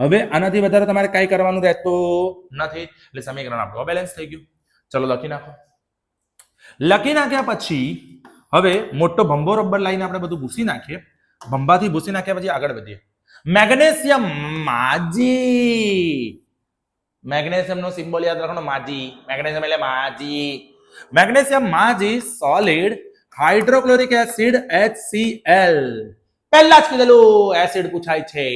હવે આનાથી વધારે તમારે કઈ કરવાનું રહેતું નથી. એટલે સમીકરણ આપણું બેલેન્સ થઈ ગયું. ચલો લખી નાખો. લખી નાખ્યા પછી હવે મોટો ભંભો રબર લાઈને આપણે બધું ભૂસી નાખીએ. ભંભાથી ભૂસી નાખ્યા પછી આગળ વધીએ. મેગ્નેશિયમ માજી, મેગ્નેશિયમ નો સિમ્બોલ યાદ રાખવાનો, માજી. મેગ્નેશિયમ એટલે માજી. મેગ્નેશિયમ માજી સોલિડ હાઇડ્રોક્લોરિક એસિડ HCl. પહેલા જ કીધેલું એસિડ પૂછાય છે.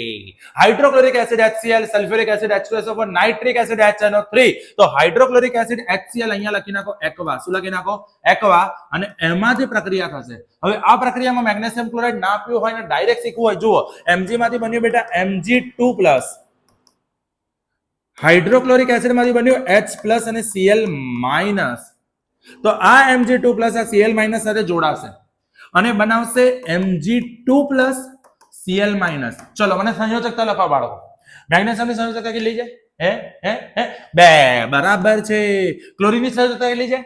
Hydrochloric acid HCl, sulphuric acid H2SO4, nitric acid HNO3. તો હાઇડ્રોક્લોરિક એસિડ HCl અહીંયા લખી નાખો એક્વા. શું લખી નાખો? એક્વા. અને એમાંથી પ્રક્રિયા થશે. હવે આ પ્રક્રિયામાં મેગ્નેશિયમ ક્લોરાઇડ ના પીવું હોય ને ડાયરેક્ટ શીખવું હોય, જુઓ Mg માંથી બન્યું બેટા Mg2+, હાઇડ્રોક્લોરિક એસિડ માંથી બન્યું H+ અને Cl-. તો આ Mg2+ આ Cl- સાથે જોડાશે અને બનાવશે Mg2+ Cl-. ચલો મને સંયોજકતા લખવા બાળકો. મેગ્નેશિયમની સંયોજકતા કેટલી છે? હે હે હે 2. બરાબર છે. ક્લોરીનની સંયોજકતા કેટલી છે?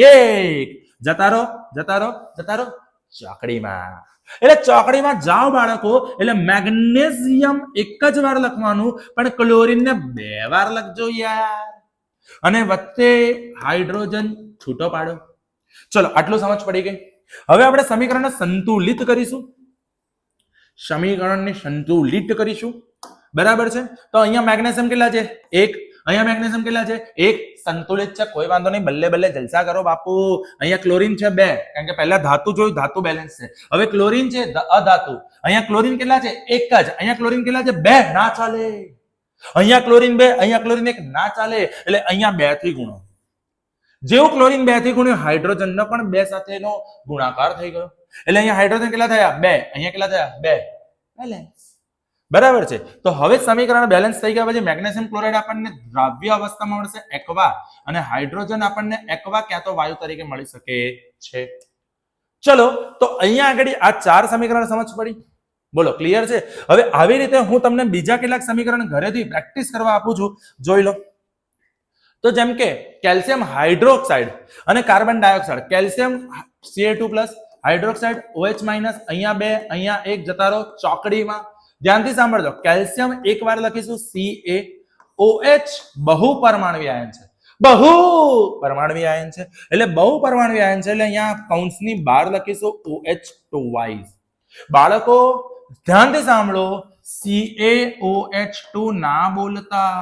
1. જતા રહો જતા રહો જતા રહો ચોકડીમાં. એટલે ચોકડીમાં જાઓ બાળકો. એટલે મેગ્નેશિયમ એક જ વાર લખવાનું, પણ ક્લોરીન ને 2 વાર લખજો યાર. અને વચ્ચે હાઇડ્રોજન છૂટો પાડો. ચલો આટલું સમજ પડી ગઈ. હવે આપણે સમીકરણને સંતુલિત કરીશું. સમીકરણને સંતુલિત કરીશું. બરાબર છે. તો અહીંયા મેગ્નેશિયમ કેટલા છે? 1. અહીંયા મેગ્નેશિયમ કેટલા છે? 1. સંતુલિત છે, કોઈ વાંધો નહીં. બલ્લે બલ્લે જલસા કરો બાપુ. અહીંયા ક્લોરીન છે 2, કારણ કે પહેલા ધાતુ જોયું, ધાતુ બેલેન્સ છે. હવે ક્લોરીન છે અધાતુ. અહીંયા ક્લોરીન કેટલા છે? 1 જ. અહીંયા ક્લોરીન કેટલા છે? 2. ના ચાલે. અહીંયા ક્લોરીન 2, અહીંયા ક્લોરીન 1. ના ચાલે. એટલે અહીંયા 2 થી ગુણો. જેવું ક્લોરીન 2 થી ગુણ્યું, હાઇડ્રોજન નો પણ 2 સાથેનો ગુણાકાર થઈ ગયો. એટલે અહીંયા હાઇડ્રોજન કેટલા થયા? 2. અહીંયા કેટલા થયા? 2. બેલેન્સ. બરાબર છે. તો હવે સમીકરણ બેલેન્સ થઈ ગયા પછી મેગ્નેશિયમ ક્લોરાઇડ આપણને દ્રાવ્ય અવસ્થામાં મળશે એક્વા, અને હાઇડ્રોજન આપણને એક્વા ક્યાં તો વાયુ તરીકે મળી શકે છે. ચલો તો અહીંયા આગળ આ 4 સમીકરણ સમજ પડી. બોલો ક્લિયર છે? હવે આવી રીતે હું તમને બીજા કેટલાક સમીકરણ ઘરેથી પ્રેક્ટિસ કરવા આપું છું, જોઈ લો. તો જેમ કે કેલ્શિયમ હાઇડ્રોક્સાઇડ અને carbon dioxide. Calcium Ca2+, hydroxide OH-, અહીંયા 2 અહીંયા 1 જતા રહો ચોકડીમાં. ધ્યાનથી સાંભળજો. કેલ્શિયમ એક વાર લખીશું CaOH, બહુ પરમાણુ આયન છે. બહુ પરમાણુ આયન છે એટલે બહુ પરમાણુ આયન છે એટલે અહીંયા કૌંસની બહાર લખીશું OH twice. બાળકો ધ્યાનથી સાંભળો, CaOH2 ના બોલતા.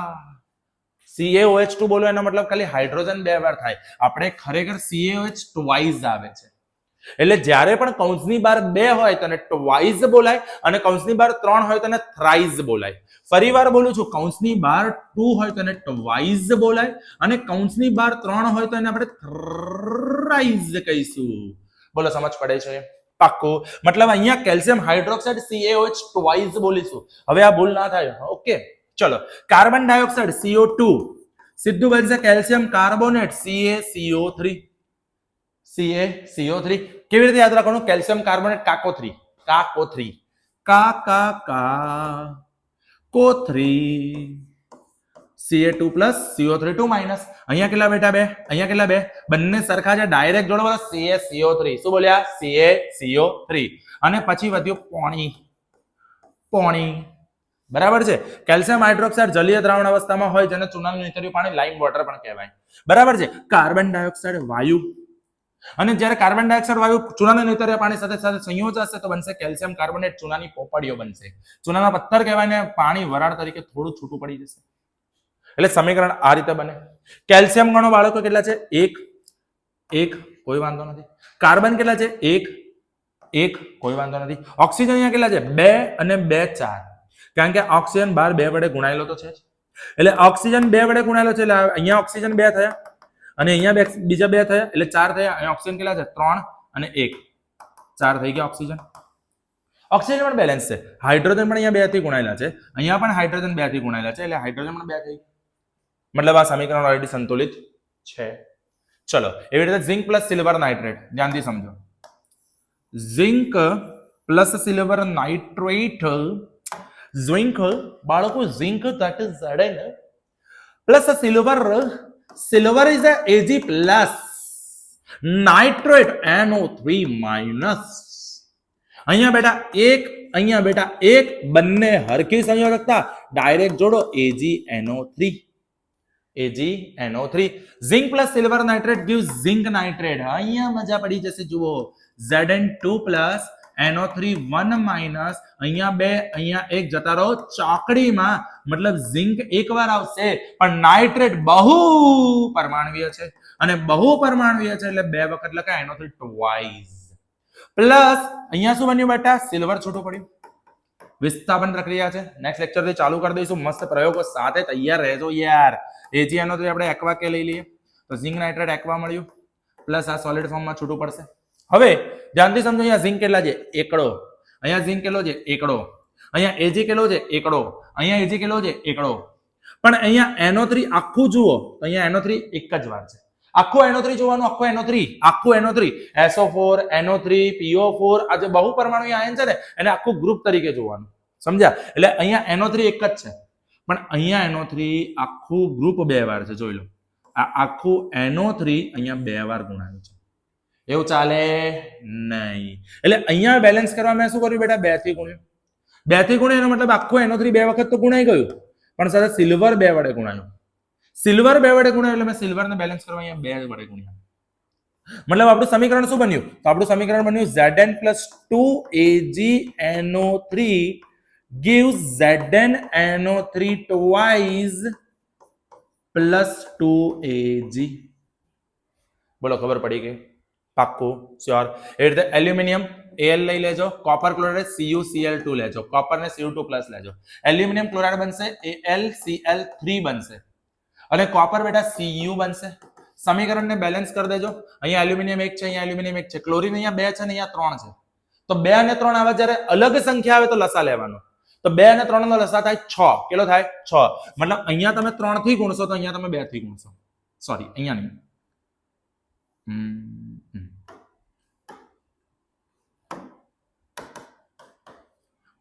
CaOH2 બોલો એનો મતલબ ખાલી હાઇડ્રોજન 2 વાર થાય. આપણે ખરેખર CaOH twice આવે છે. એટલે જ્યારે પણ કૌંસની બહાર 2 હોય તો એને ટ્વાઇસ બોલાય, અને કૌંસની બહાર 3 હોય તો એને થ્રાઇસ બોલાય. ફરીવાર બોલું છું, કૌંસની બહાર 2 હોય તો એને ટ્વાઇસ બોલાય, અને કૌંસની બહાર 3 હોય તો એને આપણે થ્રાઇસ કહીશું. બોલો સમજ પડે છે? પાક્કું. મતલબ અહીંયા કેલ્શિયમ હાઇડ્રોક્સાઇડ CaOH twice બોલીશું. હવે આ ભૂલ ના થાય. ઓકે ચલો. કાર્બન ડાયોક્સાઇડ CO2 સીધું બનશે કેલ્શિયમ કાર્બોનેટ CaCO3. CaCO3 કેવી રીતે યાદ રાખવાનું? કેલ્શિયમ કાર્બોનેટ કાકો3. કાકો3 Ca2+, CO3 2-. અહીંયા કેટલા બેટા? 2. અહીંયા કેટલા? 2. બંને સરખા છે, ડાયરેક્ટ જોડો. CaCO3. શું બોલ્યા? CaCO3. અને પછી વધ્યું પાણી. પાણી. બરાબર છે. કેલ્શિયમ હાઇડ્રોક્સાઇડ જલીય દ્રાવણ અવસ્થામાં હોય, જેને ચૂનાનું નીતર્યું પાણી લાઇમ વોટર પણ કહેવાય. બરાબર છે. કાર્બન ડાયોક્સાઇડ વાયુ, અને જ્યારે કાર્બન ડાયોક્સાઇડ વાયુ ચૂનાના નીતર્યા પાણી સાથે સાથે સંયોજાશે તો બનશે કેલ્શિયમ કાર્બોનેટ. ચૂનાની પોપડીઓ બનશે. ચૂનાના પથ્થર કહેવાય ને પાણી વરાળ તરીકે થોડું છૂટું પડી જશે. એટલે સમીકરણ આ રીતે બને. કેલ્શિયમ ગણો બાળકો કેટલા છે? 1 કોઈ વાંધો નથી. કાર્બન કેટલા છે? 1 કોઈ વાંધો નથી. ઓક્સિજન અહીંયા કેટલા છે? 2 અને 2 4. કારણ કે ઓક્સિજન બાર 2 વડે ગુણાયેલો તો છે જ. એટલે ઓક્સિજન 2 વડે ગુણાયેલો છે એટલે અહીંયા ઓક્સિજન 2 થયા અને અહીંયા બીજા 2 થયા એટલે 4 થયા. અહીંયા ઓક્સિજન કેટલા છે? 3 અને 1, 4 થઈ ગયા ઓક્સિજન. ઓક્સિજન પણ બેલેન્સ છે. હાઇડ્રોજન પણ અહીંયા 2 થી ગુણાયેલા છે, અહીંયા પણ હાઇડ્રોજન 2 થી ગુણાયેલા છે એટલે હાઇડ્રોજન પણ 2 થઈ. મતલબ આ સમીકરણ ઓલરેડી સંતુલિત છે. ચલો એવી રીતે ઝિંક પ્લસ સિલ્વર નાઇટ્રેટ ધ્યાનથી સમજો. Zinc plus silver nitrate, zinc બાળકો zinc that is Zn plus silver is a Ag plus nitrate NO3 minus. અહીંયા બેટા એક, અહીંયા બેટા એક, બંને હરખી સંયોજકતા ડાયરેક્ટ જોડો AgNO3. AgNO3. Zinc plus silver nitrate gives zinc nitrate. અહીંયા મજા પડી જશે. જુઓ Zn2 પ્લસ NO3 1 માઇનસ અહીંયા 2 અહીંયા 1 જતા રહો ચોકડીમાં, મતલબ ઝિંક એકવાર આવશે પણ નાઇટ્રેટ બહુ પરમાણુય છે અને બહુ પરમાણુય છે એટલે 2 વખત લખાય NO3 ટ્વાઇસ. પ્લસ અહીંયા શું બન્યું બેટા? સિલ્વર છૂટું પડ્યું. વિસ્થાપન પ્રક્રિયા છે. નેક્સ્ટ લેક્ચર થી ચાલુ કરી દઈશું. મસ્ત પ્રયોગો સાથે તૈયાર રહેજો યાર. AgNO3 આપણે એક્વા કે લઈ લઈએ તો ઝિંક નાઇટ્રેટ એક્વા મળ્યું પ્લસ આ સોલિડ ફોર્મમાં છૂટું પડશે. હવે ધ્યાનથી સમજો. અહીંયા ઝિંક કેટલા છે? એકડો. અહીંયા ઝિંક કેટલો છે? એકડો. અહીંયા Ag કેટલો છે? એકડો. અહીંયા Ag કેટલો છે? એકડો. પણ અહીંયા NO3 આખું જુઓ તો અહીંયા NO3 એક જ વાર છે. આખું NO3 જોવાનું, આખું NO3 SO4 NO3 PO4 આ જે બહુ પરમાણુ આયન છે ને એને આખું ગ્રુપ તરીકે જોવાનું. સમજ્યા? એટલે અહીંયા NO3 એક જ છે પણ અહીંયા NO3 આખું ગ્રુપ 2 વાર છે. જોઈ લો આ આખું NO3 અહીંયા 2 વાર ગુણાયું છે. એવું ચાલે નહીં. એટલે અહીંયા બેલેન્સ કરવા મેં શું કર્યું બેટા? 2 થી ગુણ્યું. 2 થી ગુણ્યું એનો મતલબ આખું NO3 2 વખત તો ગુણાઈ ગયું પણ સાથે સિલ્વર 2 વડે ગુણાયું. સિલ્વર 2 વડે ગુણાયું એટલે મેં સિલ્વરને બેલેન્સ કરવા અહીંયા 2 વડે ગુણ્યા. મતલબ આપણું સમીકરણ શું બન્યું? તો આપણું સમીકરણ બન્યું Zn plus 2AgNO3 gives ZnNO3 twice plus 2Ag. બોલો ખબર પડી ગઈ? પાક્કું શ્યોર. એ રીતે એલ્યુમિનિયમ Al લઈ લેજો, કોપર ક્લોરાઇડ CuCl2 લેજો, કોપર ને Cu2+ લેજો. એલ્યુમિનિયમ ક્લોરાઇડ બનશે AlCl3 બનશે અને કોપર બેટા Cu બનશે. સમીકરણને બેલેન્સ કરી દેજો. અહીંયા એલ્યુમિનિયમ 1 છે, અહીંયા એલ્યુમિનિયમ 1 છે, ક્લોરીન અહીંયા 2 છે ને અહીંયા 3 છે. તો 2 અને 3 આવે જ્યારે અલગ સંખ્યા આવે તો લસા લેવાનો. તો 2 અને 3 નો લસા થાય 6. કેટલો થાય? 6. મતલબ અહીંયા તમે 3 થી ગુણશો તો અહીંયા તમે 2 થી ગુણશો. સોરી અહીંયા નહીં.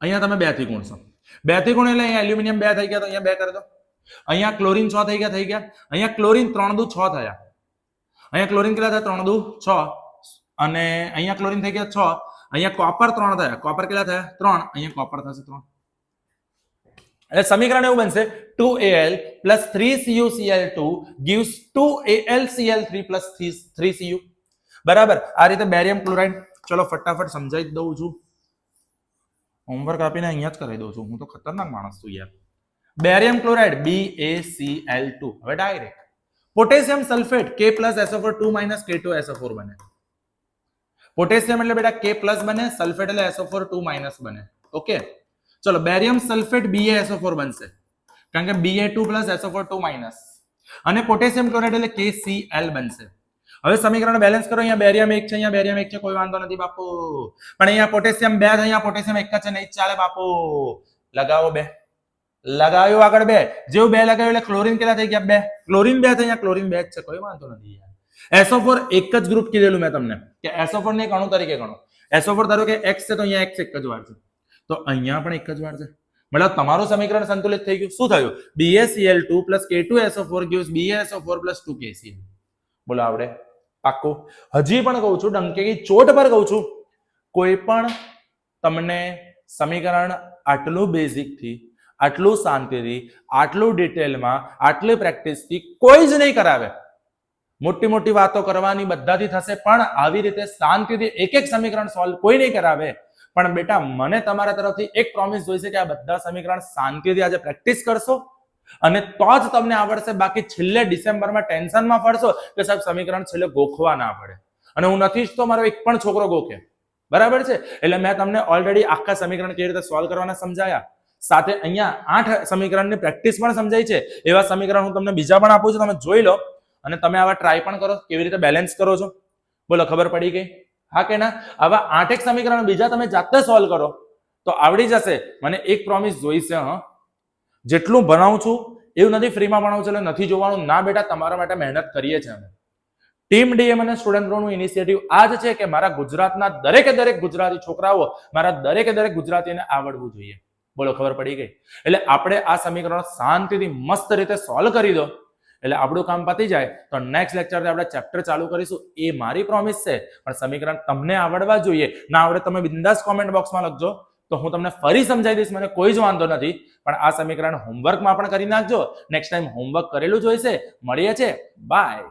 અહીંયા તમે 2 થી ગુણશો. 2 થી ગુણો એટલે અહીંયા એલ્યુમિનિયમ 2 થઈ ગયા તો અહીંયા 2 કરી દો. અહીંયા ક્લોરીન 6 થઈ ગયા. અહીંયા ક્લોરીન 3 દુ 6 થયા. અહીંયા ક્લોરીન કેટલા થયા? 3 દુ 6 અને અહીંયા ક્લોરીન થઈ ગયા 6. અહીંયા કોપર 3 થયા. કોપર કેટલા થયા? 3. અહીંયા કોપર થશે 3. એટલે સમીકરણ એવું બનશે 2Al plus 3CuCl2 gives 2AlCl3 plus 3Cu. બરાબર. આ રીતે બેરિયમ ક્લોરાઇડ. ચલો ફટાફટ સમજાવી દઉં છું. હોમવર્ક આપીને અહીંયા જ કરી દઉં છું. હું તો ખતરનાક માણસ છું યાર. Barium chloride BaCl2. હવે direct potassium sulphate K plus SO4 2 minus K2SO4 બને. પોટેશિયમ એટલે બેટા K plus બને, સલ્ફેટ એટલે SO4 2 minus બને. ઓકે ચલો બેરિયમ સલ્ફેટ BaSO4 બનશે કારણ કે Ba2 plus SO4 2 minus અને પોટેશિયમ ક્લોરાઇડ એટલે KCl બનશે. હવે સમીકરણ બેલેન્સ કરો. અહીંયા બેરિયમ 1 છે, અહીંયા બેરિયમ 1 છે, કોઈ વાંધો નથી બાપુ. પણ અહીંયા પોટેશિયમ 2 છે, અહીંયા પોટેશિયમ 1 છે, નહીં ચાલે બાપુ. લગાવો 2. લગાવ્યું આગળ 2. જેવું 2 લગાવ્યું એટલે ક્લોરીન કેટલા થઈ ગયા? 2. ક્લોરીન 2 થઈ, અહીંયા ક્લોરીન 2 જ છે, કોઈ વાંધો નથી યાર. SO4 એક જ ગ્રુપ કીધેલું મેં તમને કે SO4 ને એક અણુ તરીકે ગણો. SO4 ધારો કે X છે તો અહીંયા X એક જ વાર છે, તો અહીંયા પણ એક જ વાર છે. મતલબ તમારું સમીકરણ સંતુલિત થઈ ગયું. શું થયું? BaCl2 plus K2SO4 gives BaSO4 plus 2KCl. બોલો આવડે? પાક્કું. હજી પણ કહું છું, ડંકેકી ચોટ પર કહું છું, કોઈ પણ તમને સમીકરણ આટલું બેઝિક થી, આટલું શાંતિથી, આટલું ડિટેલમાં, આટલી પ્રેક્ટિસથી કોઈ જ નહીં કરાવે. મોટી મોટી વાતો કરવાની બધાથી થશે પણ આવી રીતે શાંતિથી એક એક સમીકરણ સોલ્વ કોઈ નહીં કરાવે. પણ બેટા મને તમારા તરફથી એક પ્રોમિસ જોઈશે કે આ બધા સમીકરણ શાંતિથી આજે પ્રેક્ટિસ કરશો અને તો જ તમને આવડશે. બાકી છેલ્લે ડિસેમ્બરમાં ટેન્શનમાં પડશો કે સાહેબ સમીકરણ છેલ્લે ગોખવા ના પડે. અને હું નથી ઈચ્છતો મારો એક પણ છોકરો ગોખે. બરાબર છે? એટલે મેં તમને ઓલરેડી આખા સમીકરણ કેવી રીતે સોલ્વ કરવાના સમજાયા. સાથે અહીંયા 8 સમીકરણની પ્રેક્ટિસ પણ સમજાય છે. એવા સમીકરણ હું તમને બીજા પણ આપું છું, તમે જોઈ લો અને તમે આવા ટ્રાય પણ કરો કેવી રીતે બેલેન્સ કરો છો. બોલો, ખબર પડી ગઈ? હા કે ના? આવા 8 સમીકરણ બીજા તમે જાતે સોલ્વ કરો તો આવડી જશે. મને એક પ્રોમિસ જોઈશે, જેટલું ભણાવું છું એવું નથી ફ્રીમાં ભણાવું છું એટલે નથી જોવાનું ના બેટા, તમારા માટે મહેનત કરીએ છીએ અમે. ટીમ ડીએમ અને સ્ટુડન્ટ ગ્રોનું ઇનિશિયેટિવ આ જ છે કે મારા ગુજરાતના દરેકે દરેક ગુજરાતી છોકરાઓ, મારા દરેકે દરેક ગુજરાતીને આવડવું જોઈએ. બોલો, ખબર પડી ગઈ? એટલે આપણે આ સમીકરણો શાંતિથી મસ્ત રીતે સોલ્વ કરી દો એટલે આપણું કામ પતી જાય. તો નેક્સ્ટ લેક્ચરથી આપણે ચેપ્ટર ચાલુ કરીશું, એ મારી પ્રોમિસ છે. પણ સમીકરણ તમને આવડવા જોઈએ. ના આવડે તમે બિંદાસ કોમેન્ટ બોક્સમાં લખજો, તો હું તમને ફરી સમજાવી દઈશ, મને કોઈ જ વાંધો નથી. પણ આ સમીકરણ હોમવર્કમાં પણ કરી નાખજો. નેક્સ્ટ ટાઈમ હોમવર્ક કરેલું જોઈશે. મળીએ છે, બાય.